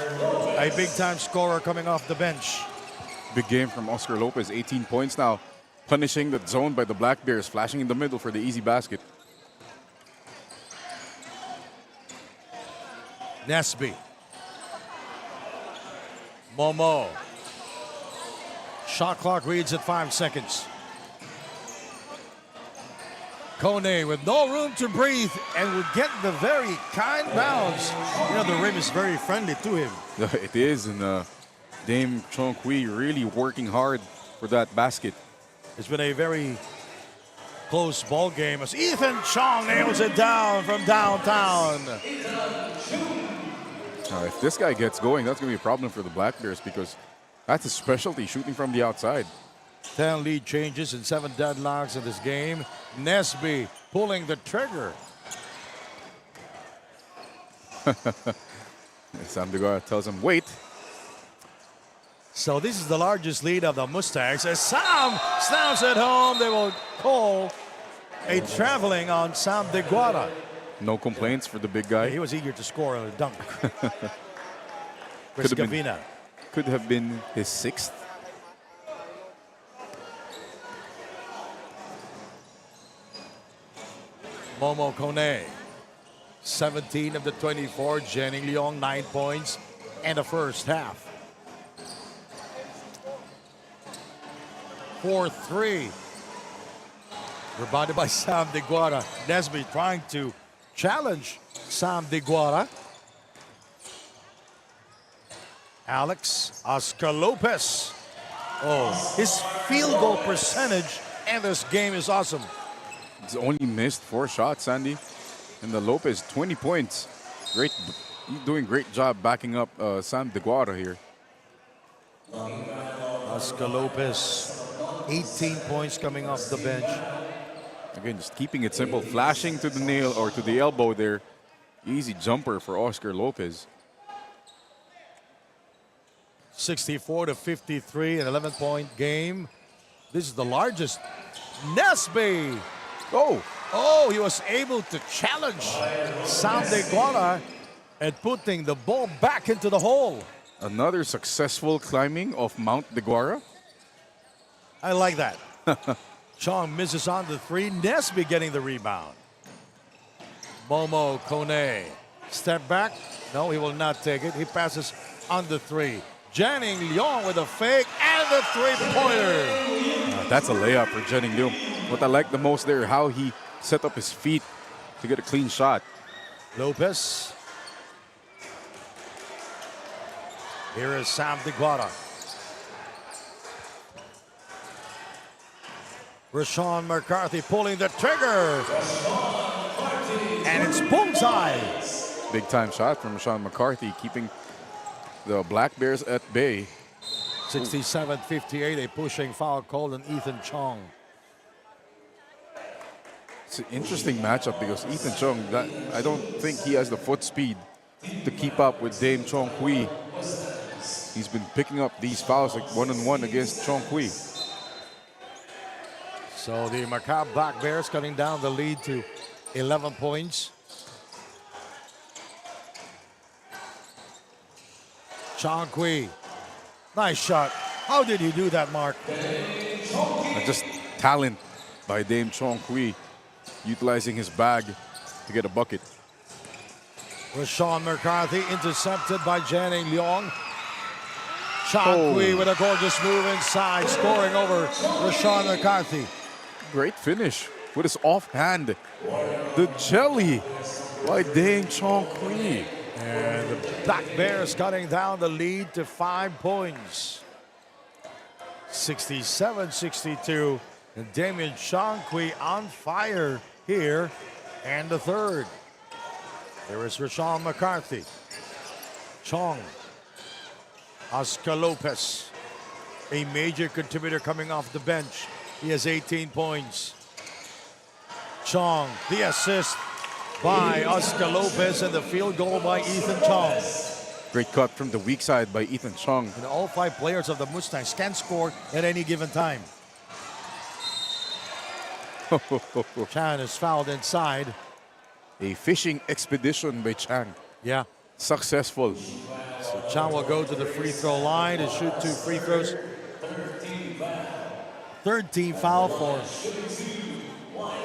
a big-time scorer coming off the bench. Big game from Oscar Lopez, 18 points now, punishing the zone by the Black Bears, flashing in the middle for the easy basket. Nesby. Momo. Shot clock reads at 5 seconds. Kone with no room to breathe and would get the very kind bounce. You know, the rim is very friendly to him. It is, and Dame Chong Kui really working hard for that basket. It's been a very close ball game as Ethan Chong nails it down from downtown. If this guy gets going, that's going to be a problem for the Black Bears because that's a specialty, shooting from the outside. 10 lead changes and 7 deadlocks in this game. Nesby pulling the trigger. Sam Diguara tells him, wait. So this is the largest lead of the Mustangs. As Sam snaps it home, they will call a traveling on Sam Diguara. No complaints for the big guy. He was eager to score a dunk. Could Could have been his 6th. Momo Kone, 17 of the 24. Jenning Leong, 9 points and the first half. 4-3. Rebounded by Sam Diguara. Nesby trying to challenge Sam Diguara. Alex Oscar Lopez. Oh, his field goal percentage in this game is awesome. He's only missed 4 shots, Sandy. And the Lopez, 20 points. Great, doing great job backing up Sam Diguara here. Oscar Lopez, 18 points coming off the bench. Again, just keeping it simple, flashing to the nail or to the elbow there. Easy jumper for Oscar Lopez. 64-53, an 11-point game. This is the largest. Nesby. Oh, he was able to challenge Sam Deguara and putting the ball back into the hole. Another successful climbing of Mount Deguara. I like that. Chong misses on the three. Nesby getting the rebound. Momo Kone. Step back. No, he will not take it. He passes on the three. Janning Leong with a fake and the three-pointer. That's a layup for Janning Leong. What I like the most there, how he set up his feet to get a clean shot. Lopez. Here is Sam Deguara. Rashawn McCarthy pulling the trigger. And it's bullseye. Big time shot from Rashawn McCarthy, keeping the Black Bears at bay. 67-58, a pushing foul called on Ethan Chong. It's an interesting matchup because Ethan Chong, I don't think he has the foot speed to keep up with Dame Chong Kui. He's been picking up these fouls like one-on-one against Chong Kui. So the Macau Black Bears cutting down the lead to 11 points. Chong Kui, nice shot. How did he do that, Mark? Just talent by Dame Chong Kui, utilizing his bag to get a bucket. Rashawn McCarthy intercepted by Janning Leong. Chong Kui with a gorgeous move inside, scoring over Rashawn McCarthy. Great finish with his offhand. The jelly by Dame Chong Kui. And the Black Bears cutting down the lead to 5 points. 67-62. And Damian Chong Kui on fire here and the third. There is Rashawn McCarthy. Chong. Oscar Lopez, a major contributor coming off the bench. He has 18 points. Chong, the assist by Oscar Lopez and the field goal by Ethan Chong. Great cut from the weak side by Ethan Chong. And all 5 players of the Mustangs can score at any given time. Chan is fouled inside. A fishing expedition by Chang. Yeah. Successful. So Chan will go to the free throw line to shoot 2 free throws. Third team foul for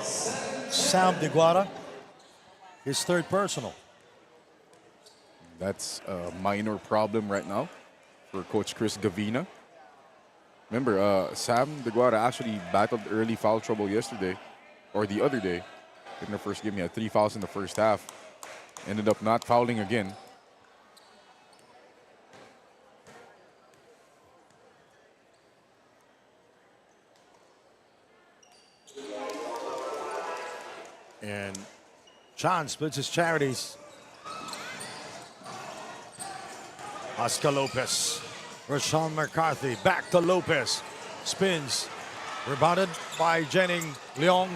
Sam Deguara. His third personal. That's a minor problem right now for Coach Chris Gavina. Remember, Sam Deguara actually battled early foul trouble yesterday, or the other day. In the first game, he had 3 fouls in the first half. Ended up not fouling again. And Chan splits his charities. Oscar Lopez. Rashawn McCarthy back to Lopez. Spins. Rebounded by Janning Leong.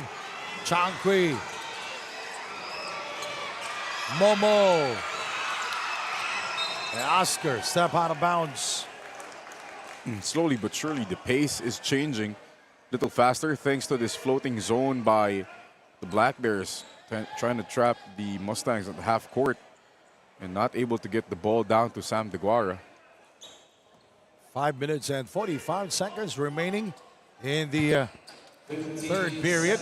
Chong Kui. Momo. And Oscar step out of bounds. Slowly but surely, the pace is changing. A little faster thanks to this floating zone by the Black Bears, trying to trap the Mustangs at the half court and not able to get the ball down to Sam Deguara. 5 minutes and 45 seconds remaining in the third period.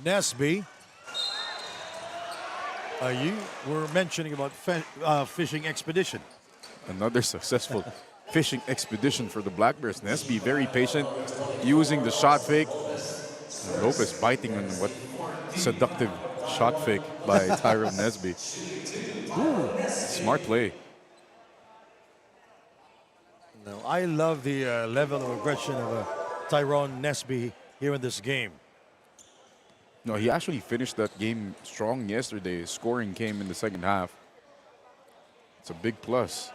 Nesby, you were mentioning about fishing expedition. Another successful fishing expedition for the Black Bears. Nesby very patient, using the shot fake. And Lopez biting on what seductive shot fake by Tyrone Nesby. Ooh, smart play. No, I love the level of aggression of Tyrone Nesby here in this game. No, he actually finished that game strong yesterday. His scoring came in the second half. It's a big plus.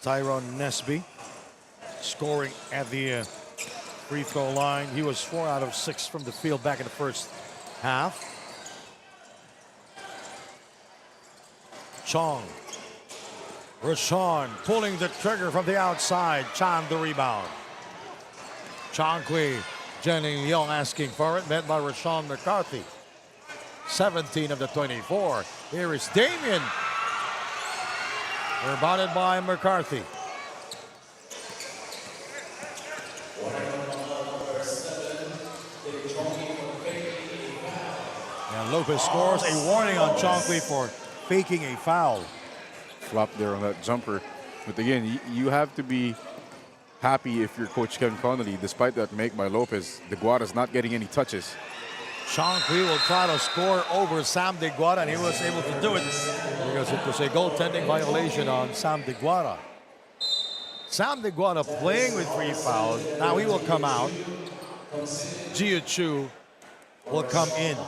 Tyrone Nesby scoring at the free throw line. He was 4 out of 6 from the field back in the first half. Chong. Rashawn pulling the trigger from the outside. Chan the rebound. Chong Kui. Jenny Leong asking for it. Met by Rashawn McCarthy. 17 of the 24. Here is Damien. Rebounded by McCarthy. And Lopez scores. A warning on Chong Kui for faking a foul. Flop there on that jumper. But again, you have to be happy if you're Coach Kevin Connolly. Despite that make by Lopez, DeGuara's not getting any touches. Chong Kui will try to score over Sam DeGuara, and he was able to do it because it was a goaltending violation on Sam DeGuara. Sam DeGuara playing with 3 fouls. Now he will come out. Gia Chu will come in.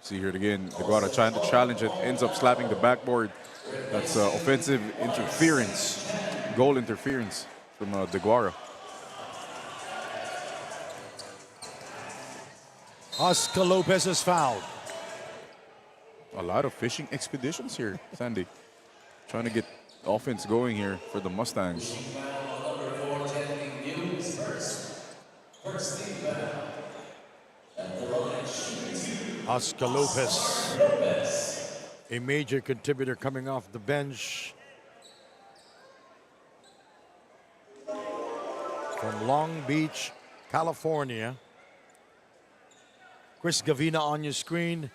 See here again, DeGuara trying to challenge it, ends up slapping the backboard. That's offensive interference, goal interference from DeGuara. Oscar Lopez is fouled. A lot of fishing expeditions here, Sandy. Trying to get offense going here for the Mustangs. Oscar Lopez, a major contributor coming off the bench from Long Beach, California. Chris Gavina on your screen.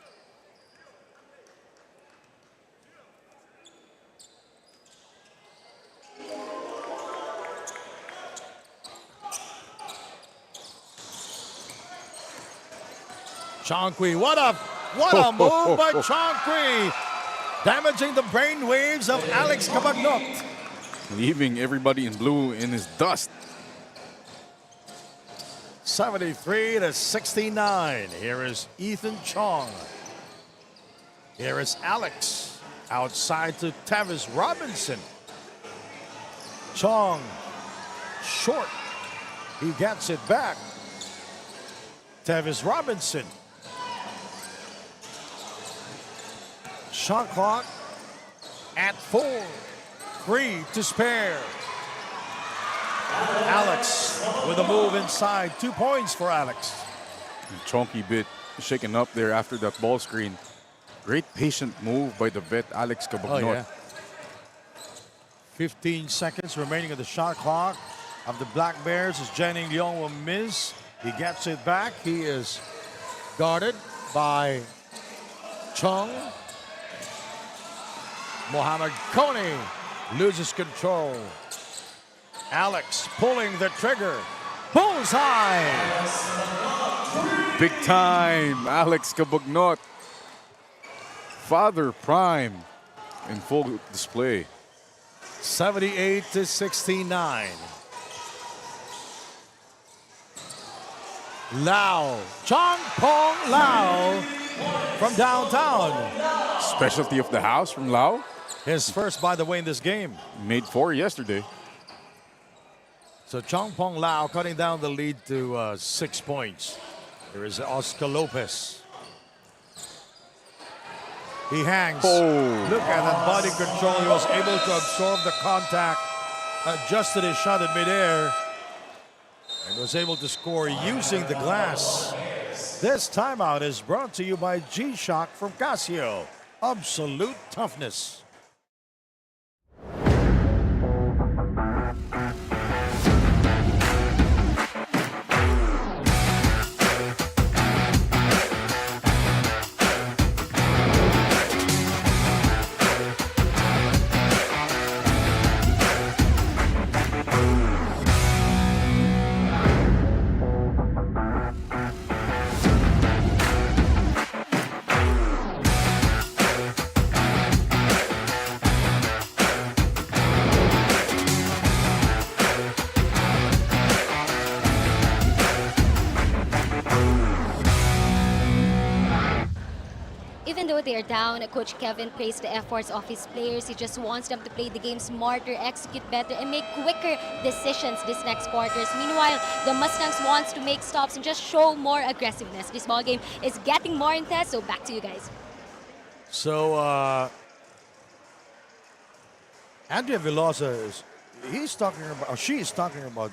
Chong Kui, what a move by Chong Kui, damaging the brain waves of Alex Cabagnot. Leaving everybody in blue in his dust. 73 to 69. Here is Ethan Chong. Here is Alex outside to Tavis Robinson. Chong short. He gets it back. Tavis Robinson. Shot clock at 4. 3 to spare. Alex with a move inside. 2 points for Alex. Chonky bit shaken up there after that ball screen. Great patient move by the vet Alex Cabagnot. Oh, yeah. 15 seconds remaining of the shot clock of the Black Bears as Jenny Leong will miss. He gets it back. He is guarded by Chung. Mohamed Kone loses control. Alex pulling the trigger. Bullseye! Big time, Alex Cabagnot. Father Prime in full display. 78 to 69. Lau, Chong Pong Lau from downtown. Specialty of the house from Lau. His first, by the way, in this game. Made 4 yesterday. So Chong Pong Lau cutting down the lead to 6 points. There is Oscar Lopez. He hangs. Oh. Look at that body control. He was able to absorb the contact, adjusted his shot in midair, and was able to score using the glass. This timeout is brought to you by G-Shock from Casio. Absolute toughness. even though they are down, Coach Kevin praised the efforts of his players. He just wants them to play the game smarter, execute better, and make quicker decisions this next quarters. Meanwhile, the Mustangs wants to make stops and just show more aggressiveness. This ball game is getting more intense, so back to you guys. So, Andrea Velosa he's talking about, or she is talking about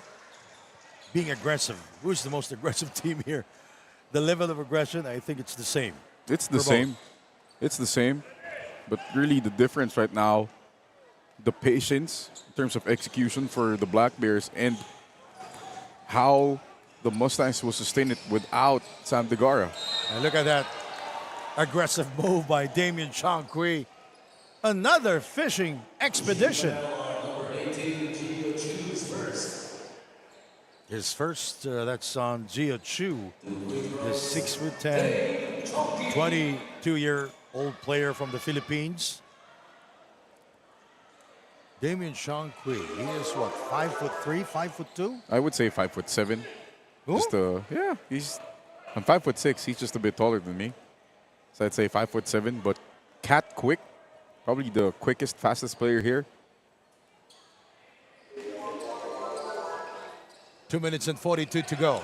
being aggressive. Who's the most aggressive team here? The level of aggression, I think it's the same. It's the for both. same. It's the same. But really the difference right now, the patience in terms of execution for the Black Bears and how the Mustangs will sustain it without Sam Degara. And look at that aggressive move by Damian Chong-Kui. Another fishing expedition. His first, that's on Gio Chu, the 6'10", 22-year-old player from the Philippines. Damian Chong-Kui, he is what, 5'3", 5'2"? I would say 5'7". Who? I'm 5'6". He's just a bit taller than me. So I'd say 5'7", but cat quick. Probably the quickest, fastest player here. 2 minutes and 42 to go.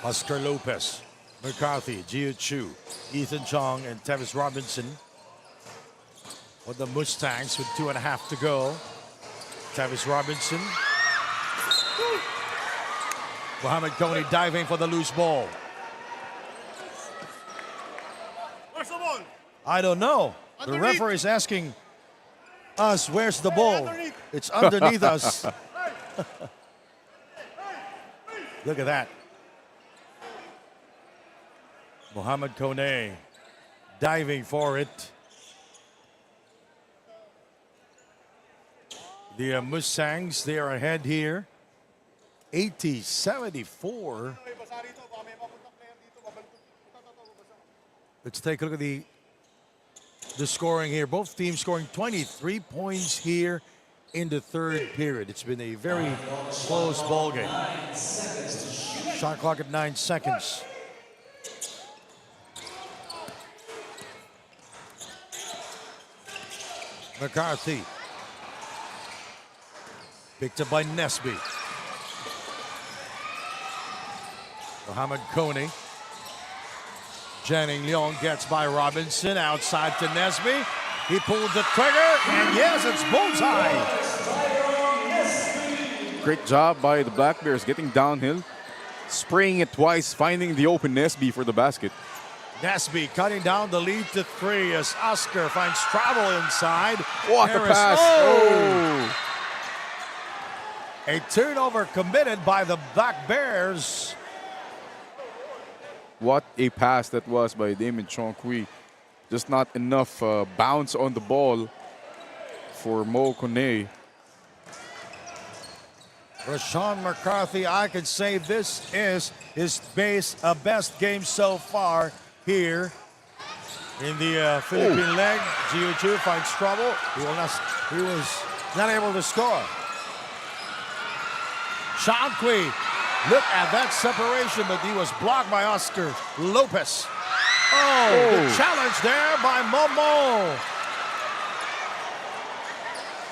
Oscar Lopez, McCarthy, Gio Chu, Ethan Chong, and Tevis Robinson. For the Mustangs with 2.5 to go. Tevis Robinson. Mohamed Coney diving for the loose ball. Where's the ball? I don't know. The Underneath. referee is asking us, where's the ball? It's underneath us. Look at that. Mohamed Kone diving for it. The Mustangs, they are ahead here. 80-74. Let's take a look at the scoring here. Both teams scoring 23 points here in the third period. It's been a very close ball game. Shot clock at 9 seconds. McCarthy. Picked up by Nesby. Mohamed Coney. Janning Leong gets by Robinson outside to Nesby. He pulls the trigger, and yes, it's bullseye. Great job by the Black Bears getting downhill, spraying it twice, finding the open Nesby for the basket. Nesby cutting down the lead to 3 as Oscar finds travel inside. What a Harris- pass! Oh! A turnover committed by the Black Bears. What a pass that was by Damian Chong-Kui. Just not enough bounce on the ball for Mo Kone. Rashawn McCarthy, I could say this is his best game so far here in the Philippine leg. Gio Chu finds trouble. He was not able to score. Chong-Kui, look at that separation, but he was blocked by Oscar Lopez. Oh, the challenge there by Momo.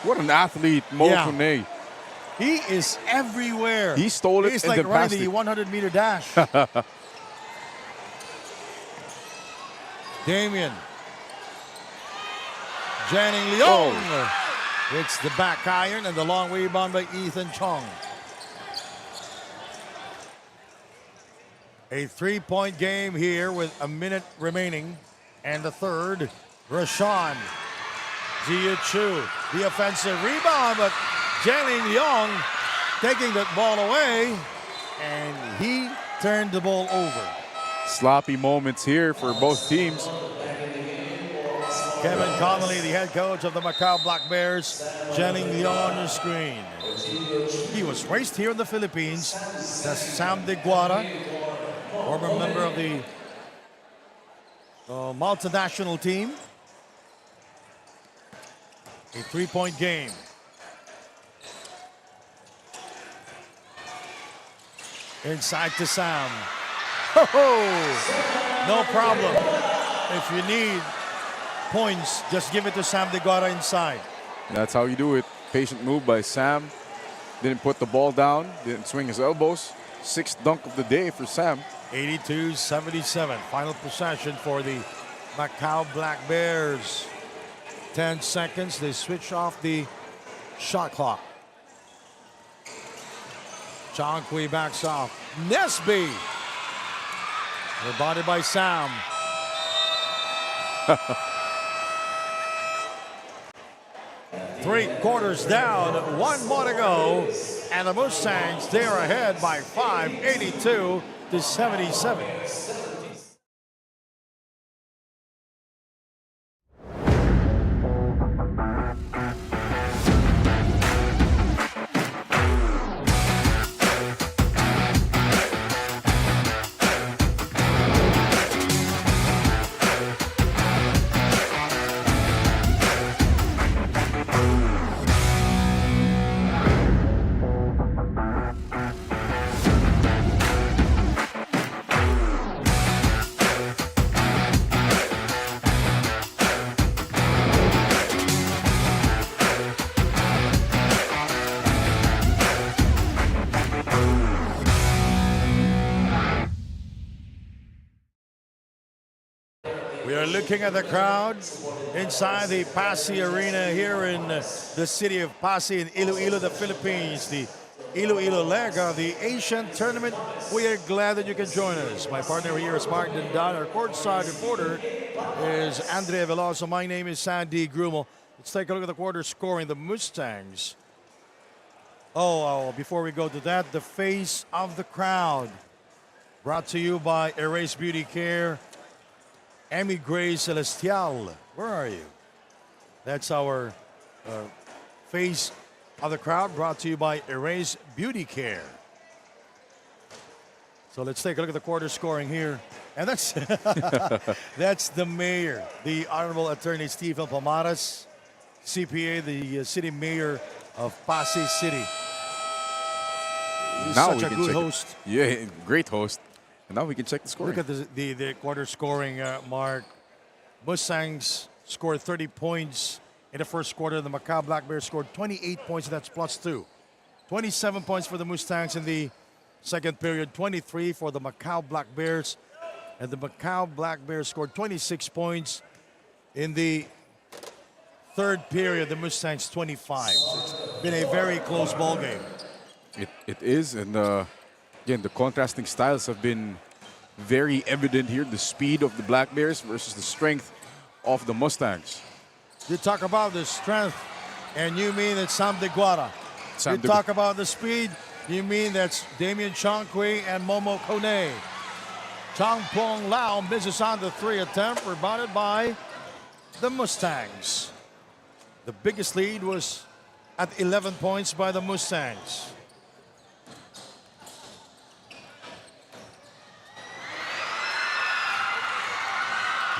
What an athlete, Mo Yeah. Kone. He is everywhere. He stole it He's and like then passed running the it. 100-meter dash. Damian. Janning Leong. It's the back iron and the long rebound by Ethan Chong. A 3-point game here with a minute remaining. And the third, Rashawn. Gio Chu, the offensive rebound, but Janning Leong taking that ball away, and he turned the ball over. Sloppy moments here for both teams. Kevin Connolly, the head coach of the Macau Black Bears, Janning Leong on the screen. He was raised here in the Philippines. That's Sam Diguara, former member of the multinational team. A 3-point game. Inside to Sam. No problem. If you need points, just give it to Sam Deguara inside. That's how you do it. Patient move by Sam. Didn't put the ball down, didn't swing his elbows. Sixth dunk of the day for Sam. 82-77. Final possession for the Macau Black Bears. 10 seconds. They switch off the shot clock. Chong Kui backs off. Nesby. Rebutted by Sam. Three quarters down, one more to go, and the Mustangs, they are ahead by 5, 82-77. We are looking at the crowd inside the Pasay Arena here in the city of Pasay in Iloilo, the Philippines. The Iloilo leg of the Asian tournament. We are glad that you can join us. My partner here is Mark Dindan. Our courtside reporter is Andrea Veloso. My name is Sandy Grumel. Let's take a look at the quarter scoring. The Mustangs. Before we go to that, the face of the crowd. Brought to you by Erase Beauty Care. Emmy Gray Celestial, where are you? That's our face of the crowd, brought to you by Erase Beauty Care. So let's take a look at the quarter scoring here. And that's that's the mayor, the Honorable Attorney Stephen Pomares, CPA, the city mayor of Pasay City. He's Now such a good host. Yeah, great host. And now we can check the score. Look at the quarter scoring, Mark. Mustangs scored 30 points in the first quarter. The Macau Black Bears scored 28 points, and that's +2. 27 points for the Mustangs in the second period, 23 for the Macau Black Bears. And the Macau Black Bears scored 26 points in the third period. The Mustangs 25. So it's been a very close ball game. It is, and again, the contrasting styles have been very evident here. The speed of the Black Bears versus the strength of the Mustangs. You talk about the strength, and you mean it's Sam Deguara. You talk about the speed, you mean that's Damian Chong Kui and Momo Kone. Chong Pong Lao misses on the three attempt, rebounded by the Mustangs. The biggest lead was at 11 points by the Mustangs.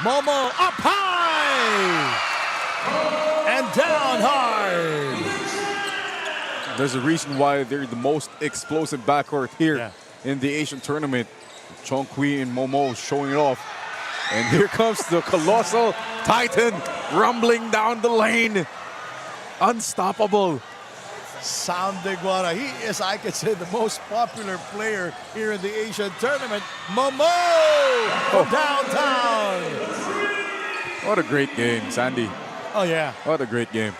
Momo up high and down hard. There's a reason why they're the most explosive backcourt here in the Asian tournament. Chong Kui and Momo showing it off. And here comes the colossal Titan rumbling down the lane. Unstoppable. Sam Deguara, he is, I could say, the most popular player here in the Asian tournament. Momo from downtown. What a great game, Sandy. Oh, yeah. What a great game.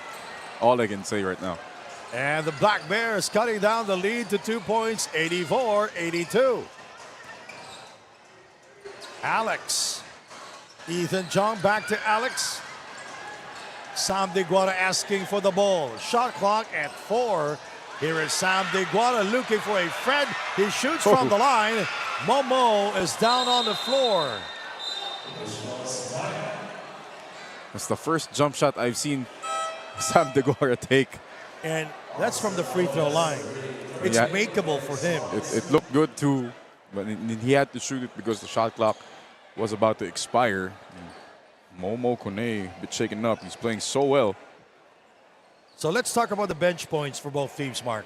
All I can say right now. And the Black Bears cutting down the lead to 2 points, 84-82. Alex. Ethan Chong back to Alex. Sam Deguara asking for the ball. Shot clock at 4. Here is Sam Deguara looking for a friend. He shoots from the line. Momo is down on the floor. That's the first jump shot I've seen Sam Deguara take. And that's from the free throw line. It's makeable for him. It looked good too, but he had to shoot it because the shot clock was about to expire. Momo Kone, a bit shaken up. He's playing so well. So let's talk about the bench points for both teams, Mark.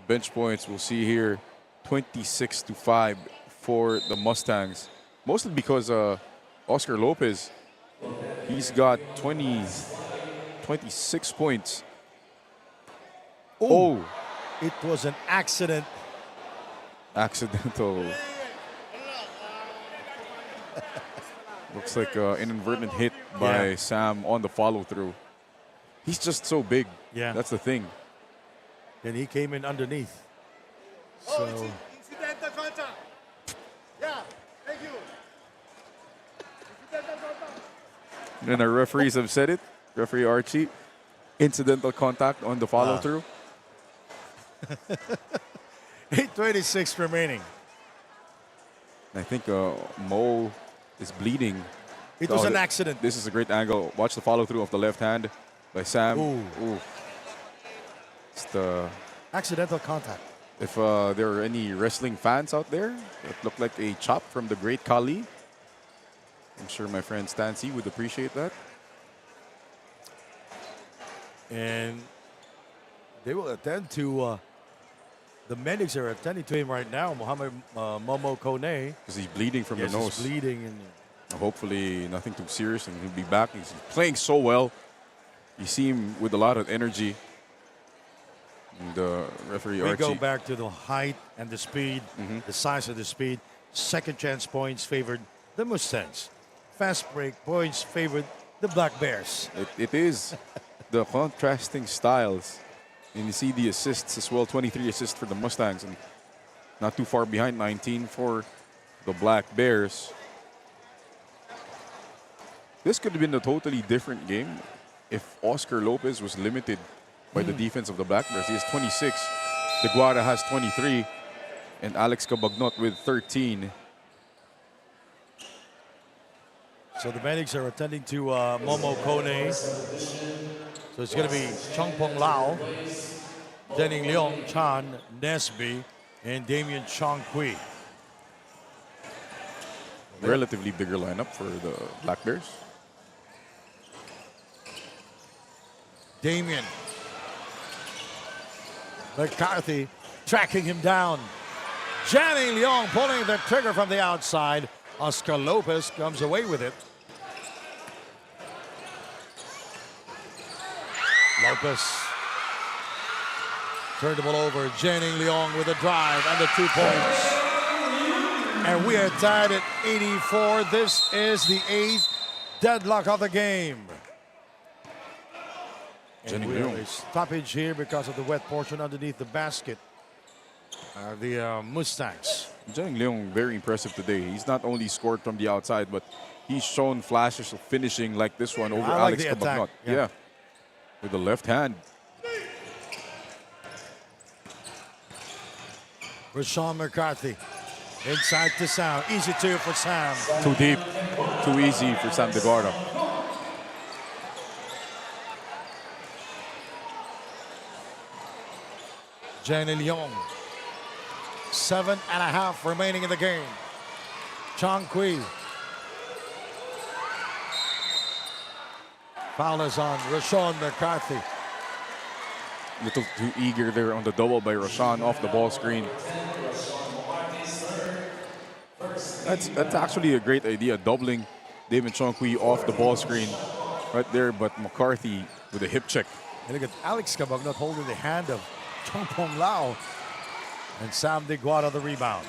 Bench points, we'll see here, 26-5 for the Mustangs. Mostly because Oscar Lopez, he's got 26 points. Oh, It was an accident. accidental. Looks like an inadvertent hit by Yeah. Sam on the follow through. He's just so big. Yeah. That's the thing. And he came in underneath. So Incidental contact. Yeah, thank you. Incidental contact. And our referees have said it. Referee Archie, incidental contact on the follow through. 8:26 remaining. I think Mo is bleeding. It was Oh, an accident. This is a great angle. Watch the follow through of the left hand by Sam. Ooh. It's the, Accidental contact. if there are any wrestling fans out there, it looked like a chop from the great Kali. I'm sure my friend Stancy would appreciate that. And they will attend to the medics are attending to him right now. Mohamed Momo Kone. Because he's bleeding from Yes, the he's nose. bleeding. And Hopefully nothing too serious and he'll be back. He's playing so well. You see him with a lot of energy. And referee we Archie. go back to the height and the speed, the size of the speed. Second chance points favored the Mustangs. Fast break points favored the Black Bears. It is the contrasting styles. And you see the assists as well, 23 assists for the Mustangs and not too far behind, 19 for the Black Bears. This could have been a totally different game if Oscar Lopez was limited by the defense of the Black Bears. He has 26, Deguara has 23, and Alex Cabagnot with 13. So the medics are attending to Momo Kone. So it's going to be Chongpong Lao, Dening Leong, Chan, Nesby, and Damian Chong Kui. Relatively bigger lineup for the Black Bears. Damian McCarthy tracking him down. Janning Leong pulling the trigger from the outside. Oscar Lopez comes away with it. Lopez turned the ball over. Janning Leong with a drive and the 2 points. And we are tied at 84. This is the 8th deadlock of the game. And we have a stoppage here because of the wet portion underneath the basket. The Mustangs. Janning Leong, very impressive today. He's not only scored from the outside, but he's shown flashes of finishing like this one over I like Alex the attack, Cabagnot. yeah. With the left hand. Rashawn McCarthy inside to Sam. Easy two for Sam. Too deep, too easy for Sam Deguara. Janning Leong. 7.5 remaining in the game. Chong Kui. Foul is on Rashawn McCarthy. Little too eager there on the double by Rashawn off the ball screen. That's actually a great idea, doubling David Chongqui off the ball screen right there, but McCarthy with a hip check. And look at Alex Cabagnot holding the hand of Chongpong Lao. And Sam Deguara the rebound.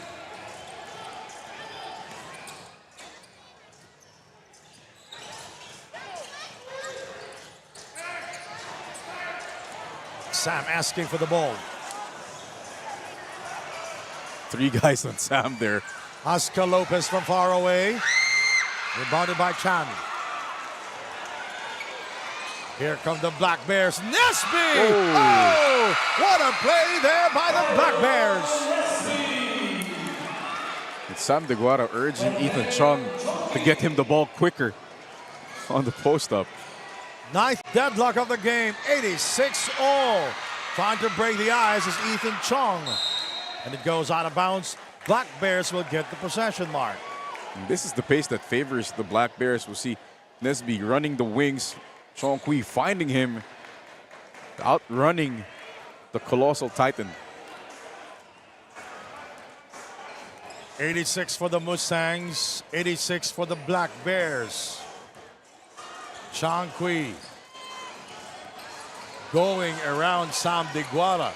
Sam asking for the ball. 3 guys on Sam there. Oscar Lopez from far away. Rebounded by Chan. Here come the Black Bears. Nesby! Oh, what a play there by the Black Bears. It's Sam Deguara urging Ethan Chung to get him the ball quicker on the post-up. 9th deadlock of the game, 86 all. Trying to break the ice is Ethan Chong. And it goes out of bounds. Black Bears will get the possession mark. And this is the pace that favors the Black Bears. We'll see Nesby running the wings. Chong Kui finding him, outrunning the colossal Titan. 86 for the Mustangs, 86 for the Black Bears. Chong Kui going around Sam Diguara.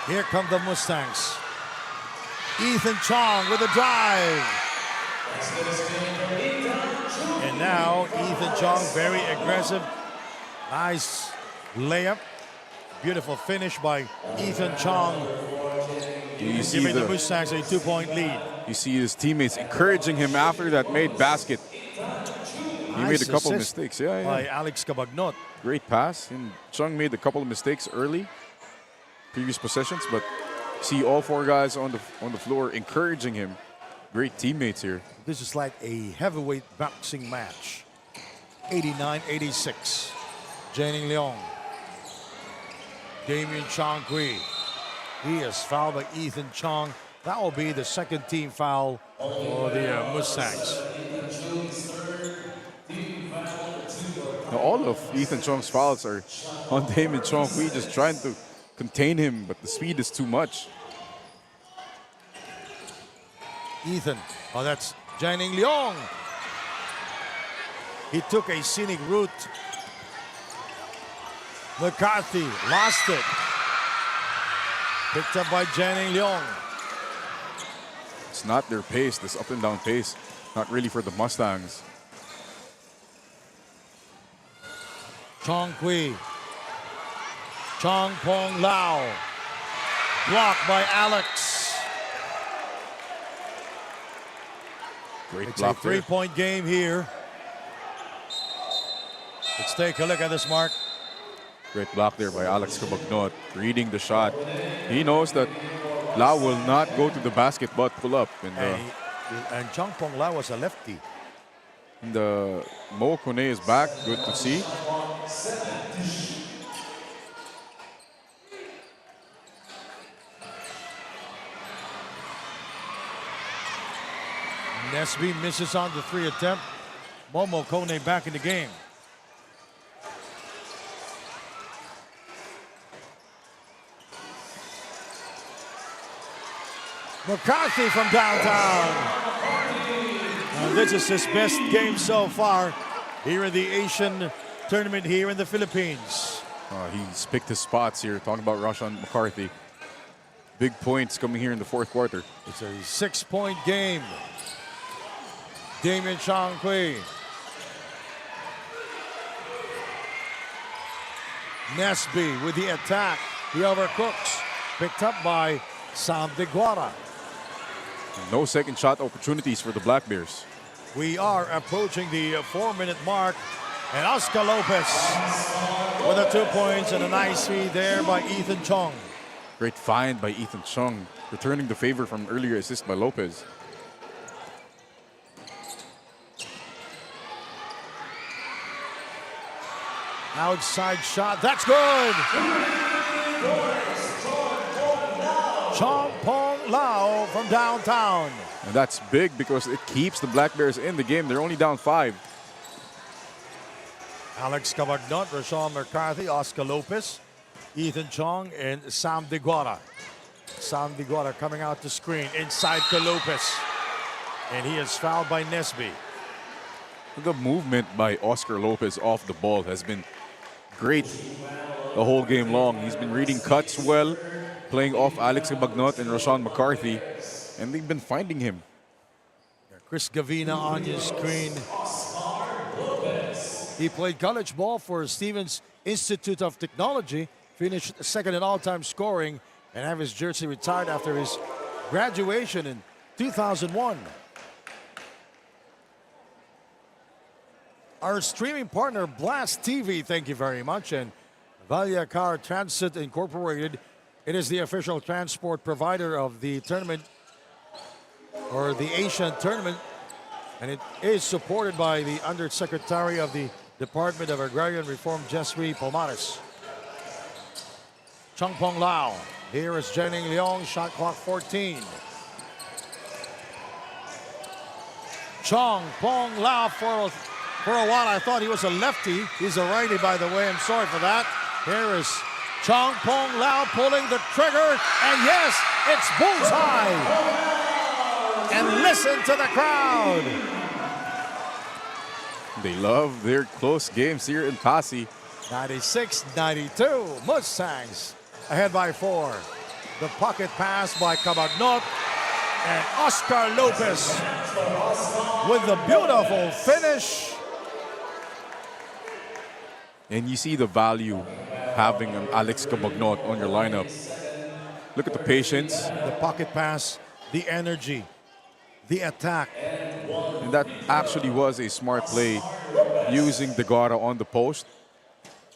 Here come the Mustangs. Ethan Chong with a drive. And now Ethan Chong, very aggressive. Nice layup. Beautiful finish by Ethan Chong. Giving the Mustangs a 2-point lead. You see his teammates encouraging him after that made basket. He made a couple mistakes. Yeah, by Alex Cabagnot. Great pass. And Chung made a couple of mistakes early, previous possessions, but see all four guys on the floor encouraging him. Great teammates here. This is like a heavyweight boxing match. 89-86. Janine Leong. Damien Chong Kui. He is fouled by Ethan Chong. That will be the second team foul for the Mustangs. Now, all of Ethan Chong's fouls are on Damien Chong Kui, just trying to contain him, but the speed is too much. Ethan, oh, that's Janine Leong. He took a scenic route. McCarthy lost it. Picked up by Janine Leong. It's not their pace, this up and down pace. Not really for the Mustangs. Chong Kui. Chong Pong Lau. Blocked by Alex. Great It's block a 3-point game here. Let's take a look at this, Mark. Great block there by Alex Cabagnot, reading the shot. He knows that Lau will not go to the basket but pull up. And Chong Pong Lau was a lefty. And Mo Kone is back. Good to see. Nesby misses on the 3 attempt. Momo Kone back in the game. McCarthy from downtown. And this is his best game so far here in the Asian tournament here in the Philippines. He's picked his spots here. Talking about Rashawn McCarthy. Big points coming here in the fourth quarter. It's a 6-point game. Damien Chong Kui. Nesby with the attack. He overcooks. Picked up by Sam Diguara. No second shot opportunities for the Black Bears. We are approaching the 4-minute mark. And Oscar Lopez with the 2 points and a nice feed there by Ethan Chong. Great find by Ethan Chong, returning the favor from earlier assist by Lopez. Outside shot, that's good! Chong Pong Lau from downtown. And that's big because it keeps the Black Bears in the game. They're only down 5. Alex Cabagnot, Rashawn McCarthy, Oscar Lopez, Ethan Chong, and Sam Diguara. Sam Diguara coming out to screen inside to Lopez. And he is fouled by Nesby. The movement by Oscar Lopez off the ball has been great the whole game long. He's been reading cuts well, playing off Alex Cabagnot and Rashawn McCarthy, and they've been finding him. Chris Gavina on your screen. He played college ball for Stevens Institute of Technology, finished second in all-time scoring, and have his jersey retired after his graduation in 2001. Our streaming partner, Blast TV, thank you very much, and Valia Car Transit Incorporated. It is the official transport provider of the tournament, or the Asian tournament, and it is supported by the Undersecretary of the Department of Agrarian Reform, Jesri Palmares. Chong Pong Lau. Here is Janine Leong, shot clock 14. Chong Pong Lau for a while I thought he was a lefty. He's a righty, by the way. I'm sorry for that. Here is Chong Pong Lao pulling the trigger, and yes, it's bullseye. And listen to the crowd. They love their close games here in Passi. 96-92, Mustangs ahead by 4. The pocket pass by Cabagnot, and Oscar Lopez with the beautiful finish. And you see the value having an Alex Cabagnot on your lineup. Look at the patience. The pocket pass, the energy, the attack. And that actually was a smart play using Deguara on the post.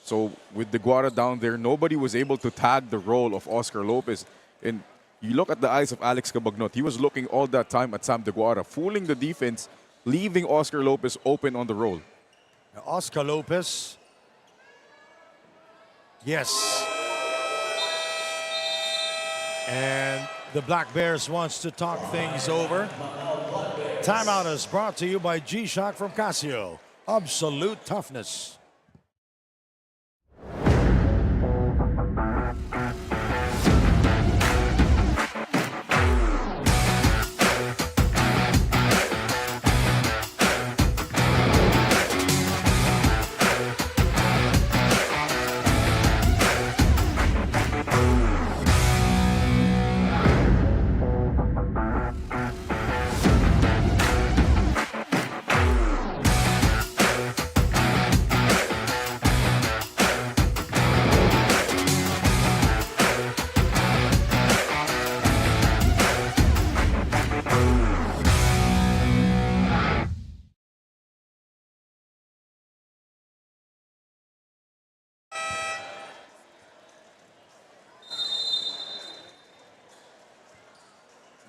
So with Deguara down there, nobody was able to tag the role of Oscar Lopez. And you look at the eyes of Alex Cabagnot. He was looking all that time at Sam Deguara, fooling the defense, leaving Oscar Lopez open on the roll. Now, Oscar Lopez. Yes. And the Black Bears wants to talk things over. Timeout is brought to you by G-Shock from Casio. Absolute toughness.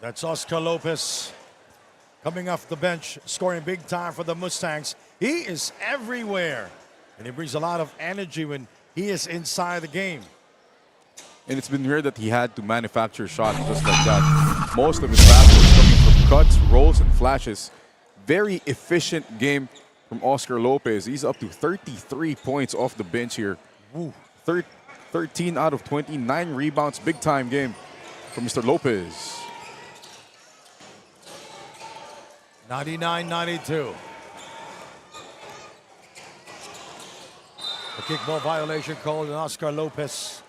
That's Oscar Lopez coming off the bench, scoring big time for the Mustangs. He is everywhere, and he brings a lot of energy when he is inside the game. And it's been heard that he had to manufacture shots just like that. Most of his baskets coming from cuts, rolls, and flashes. Very efficient game from Oscar Lopez. He's up to 33 points off the bench here. 13 out of 29 rebounds. Big time game from Mr. Lopez. 99-92. A kickball violation called on Oscar Lopez.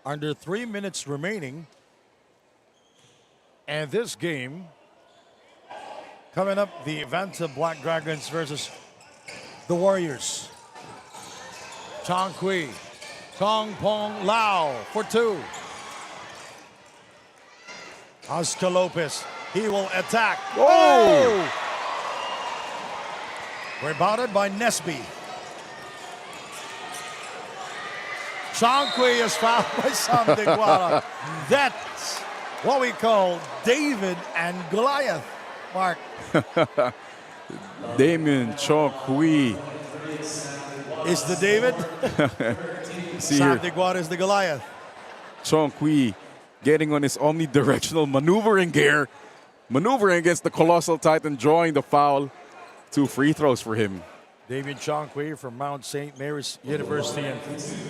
Under 3 minutes remaining. And this game, coming up, the Atlanta Black Dragons versus the Warriors. Chong Kui, Chong Pong Lao for 2. Oscar Lopez, he will attack. Oh! Rebounded by Nesby. Chong Kui is fouled by Sam Deguara. That's what we call David and Goliath, Mark. Damien Chong Kui. Is the David? See Sam here, Deguara is the Goliath. Chong Kui getting on his omnidirectional maneuvering gear. Maneuvering against the Colossal Titan, drawing the foul. 2 free throws for him. David Chong Kui from Mount St. Mary's University in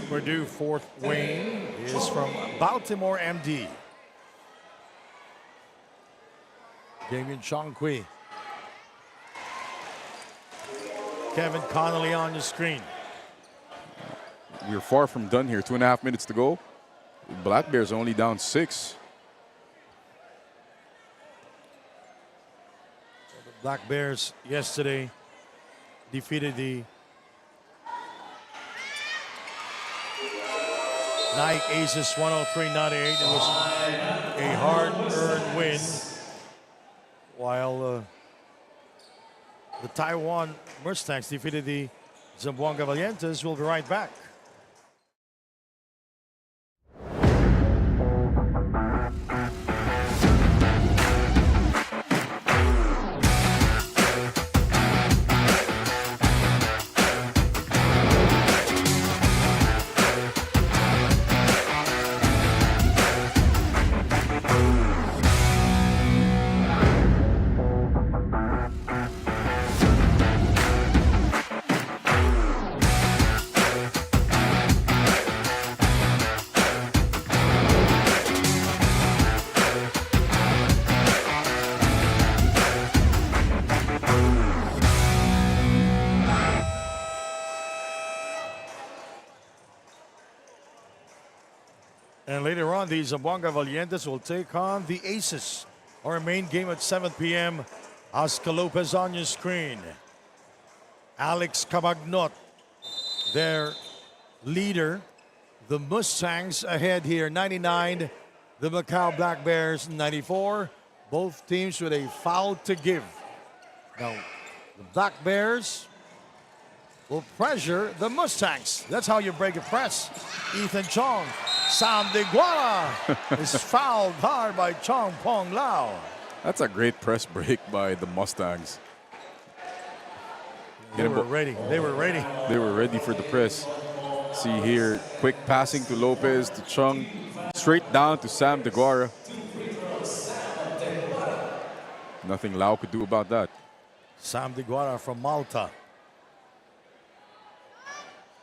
Purdue, Fort Wayne, is from Baltimore, MD. David Chong Kui. Kevin Connolly on the screen. We're far from done here. 2.5 minutes to go. Black Bears are only down 6. The Black Bears yesterday defeated the Nike Aces 103-98. It was a hard-earned win, while the Taiwan Mustangs defeated the Zamboanga Valientes. We'll be right back. And later on, the Zamboanga Valientes will take on the Aces. Our main game at 7 p.m. Oscar Lopez on your screen. Alex Cabagnot, their leader. The Mustangs ahead here, 99. The Macau Black Bears, 94. Both teams with a foul to give. Now, the Black Bears will pressure the Mustangs. That's how you break a press. Ethan Chong. Sam Diguara is fouled hard by Chong Pong Lao. That's a great press break by the Mustangs. They were ready. They were ready. They were ready for the press. See here, quick passing to Lopez, to Chung, straight down to Sam Diguara. Nothing Lau could do about that. Sam Diguara from Malta.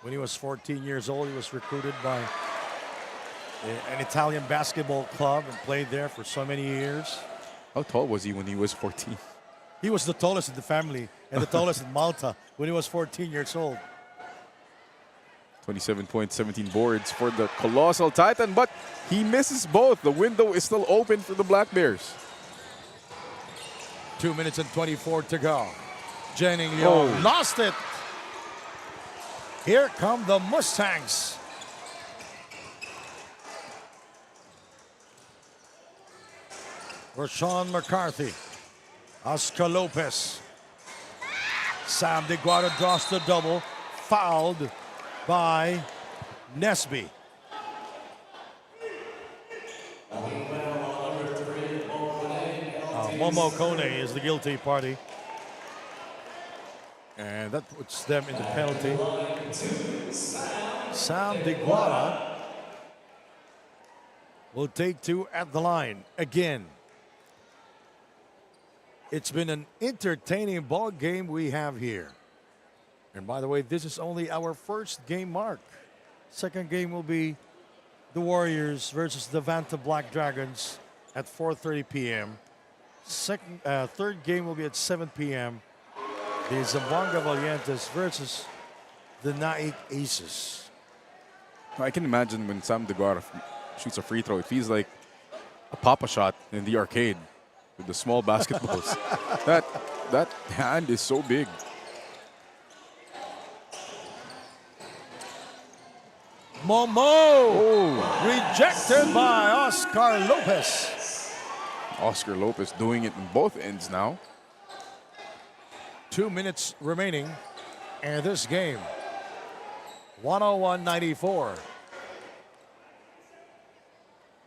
When he was 14 years old, he was recruited by an Italian basketball club and played there for so many years. How tall was he when he was 14? He was the tallest in the family and the tallest in Malta when he was 14 years old. 27 points, 17 boards for the Colossal Titan, but he misses both. The window is still open for the Black Bears. 2 minutes and 24 to go. Jennings Leong lost it. Here come the Mustangs. Rashawn McCarthy. Oscar Lopez. Sam Diguara draws the double. Fouled by Nesby. Momo Kone is the guilty party. And that puts them in the penalty. Sam Diguara will take two at the line again. It's been an entertaining ball game we have here. And by the way, this is only our first game mark. Second game will be the Warriors versus the Vanta Black Dragons at 4:30 p.m. Third game will be at 7 p.m. The Zamboanga Valientes versus the Naik Aces. I can imagine when Sam Diguara shoots a free throw, it feels like a Papa shot in the arcade with the small basketballs. that hand is so big. Momo rejected by Oscar Lopez. Oscar Lopez doing it in both ends now. 2 minutes remaining in this game. 101-94.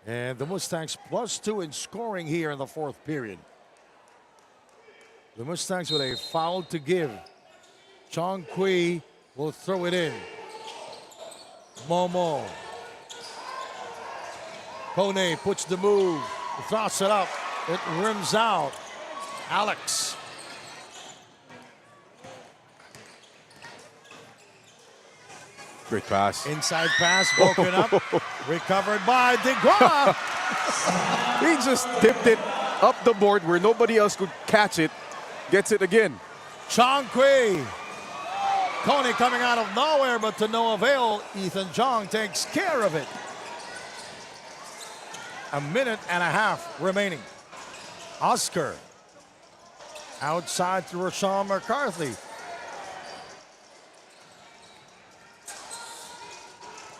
And the Mustangs +2 in scoring here in the fourth period. The Mustangs with a foul to give. Chong Kui will throw it in. Momo. Kone puts the move. Throws it up. It rims out. Alex. Great pass. Inside pass broken up. Recovered by Diguara. He just tipped it up the board where nobody else could catch it. Gets it again. Chong Kui. Kone coming out of nowhere, but to no avail. Ethan Chong takes care of it. A minute and a half remaining. Oscar. Outside to Rashawn McCarthy.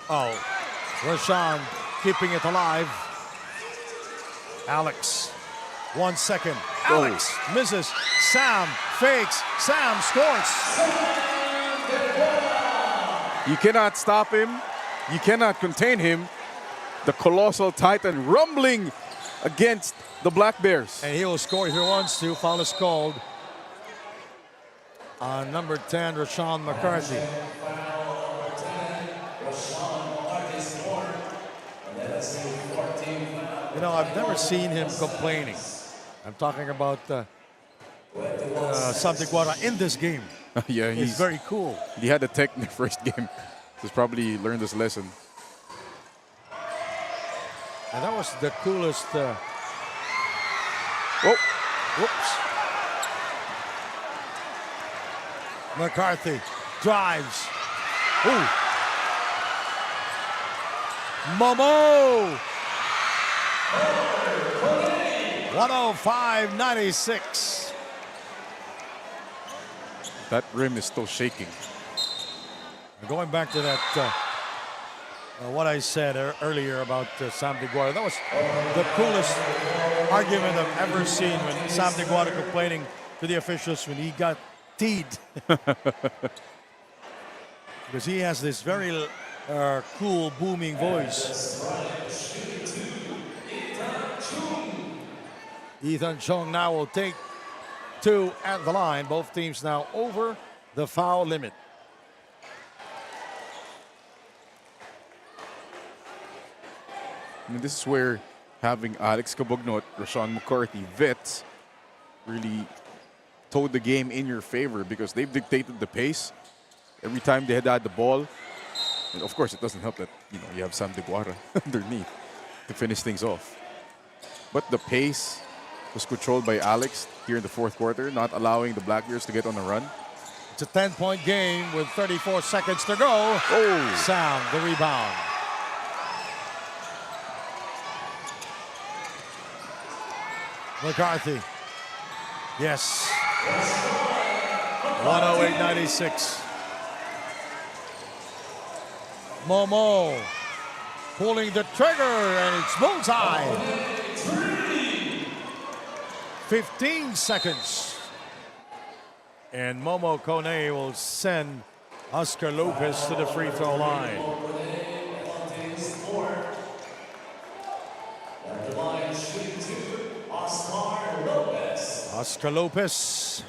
Oh, Rashawn keeping it alive. Alex. 1 second. Alex misses. Sam fakes. Sam scores. You cannot stop him. You cannot contain him. The Colossal Titan rumbling against the Black Bears. And he will score if he wants to. Foul is called on number 10, Rashawn McCarthy. You know, I've never seen him complaining. I'm talking about Sam Diguara in this game. Yeah, He's very cool. He had a tech in the first game. He's probably learned this lesson. And that was the coolest. Oh, Whoops. McCarthy drives. Ooh. Momo! 105.96. That rim is still shaking. Going back to that, what I said earlier about Sam DeGuara, that was the coolest argument I've ever seen when Sam DeGuara complaining to the officials when he got teed. Because he has this very cool, booming voice. Ethan Chung now will take 2 at the line. Both teams now over the foul limit. I mean, this is where having Alex Cabagnot, Rashawn McCarthy, vets really towed the game in your favor because they've dictated the pace every time they had the ball. And of course, it doesn't help that you have Sam DeGuara underneath to finish things off. But the pace was controlled by Alex here in the fourth quarter, not allowing the Black Bears to get on a run. It's a 10-point game with 34 seconds to go. Oh, Sam, the rebound. McCarthy. Yes. 108.96. Momo pulling the trigger, and it's bullseye. 15 seconds. And Momo Kone will send Oscar Lopez to the free throw line. Oscar Lopez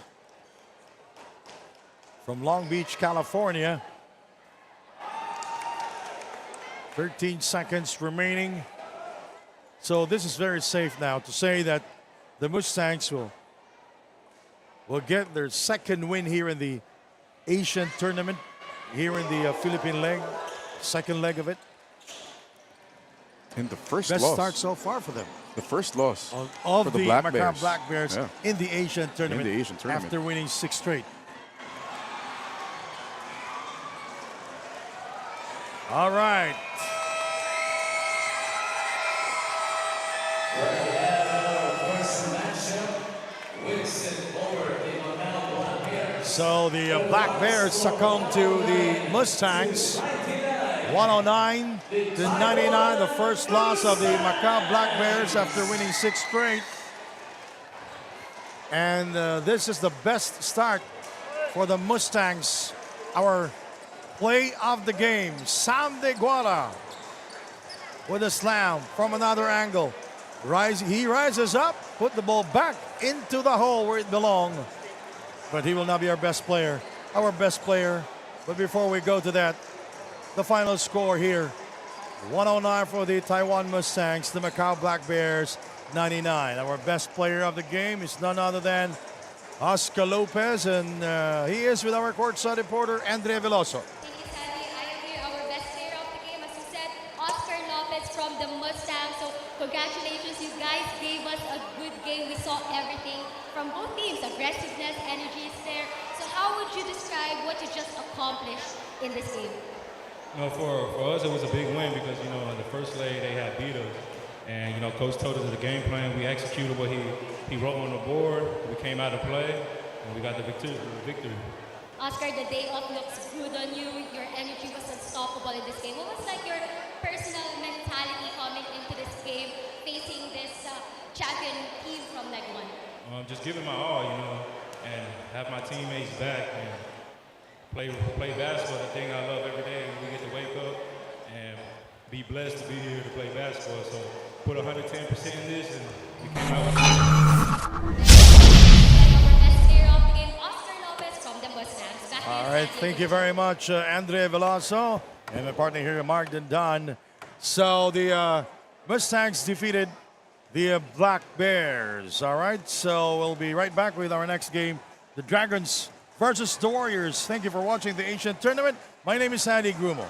from Long Beach, California. 13 seconds remaining. So this is very safe now to say that the Mustangs will get their second win here in the Asian tournament, here in the Philippine leg, second leg of it. And the first Best loss. start so far for them. The first loss Of for the Black Macau Bears. Black Bears in the Asian tournament. In the Asian tournament. After winning 6 straight. All right. So the Black Bears succumb to the Mustangs. 109-99, the first loss of the Macau Black Bears after winning 6 straight. And this is the best start for the Mustangs. Our play of the game, Sam DeGuara with a slam from another angle. He rises up, put the ball back into the hole where it belongs. But he will not be our best player. Our best player. But before we go to that, the final score here, 109 for the Taiwan Mustangs, the Macau Black Bears, 99. Our best player of the game is none other than Oscar Lopez, and he is with our courtside reporter, Andre Veloso. Thank you, Sandy. I agree. Our best player of the game, as you said, Oscar Lopez from the Mustangs. So congratulations, you guys gave us a good game. We saw everything from both teams, aggressiveness, energy is there. So how would you describe what you just accomplished in this game? For us, it was a big win because, in the first leg, they had beat us. And, Coach told us the game plan. We executed what he wrote on the board. We came out to play, and we got the victory. Oscar, the day off looks good on you. Your energy was unstoppable in this game. What was like your personal mentality coming into this game, facing this champion team from leg one? Just giving my all, and have my teammates back and play basketball, the thing I love every day. We get to wake up and be blessed to be here to play basketball. So put 110% in this, and we came out with All right, thank you very much, Andre Veloso, and my partner here, Mark Dunn. So the Mustangs defeated the Black Bears. All right, so we'll be right back with our next game, the Dragons versus the Warriors. Thank you for watching the Asian Tournament. My name is Sandy Grumo.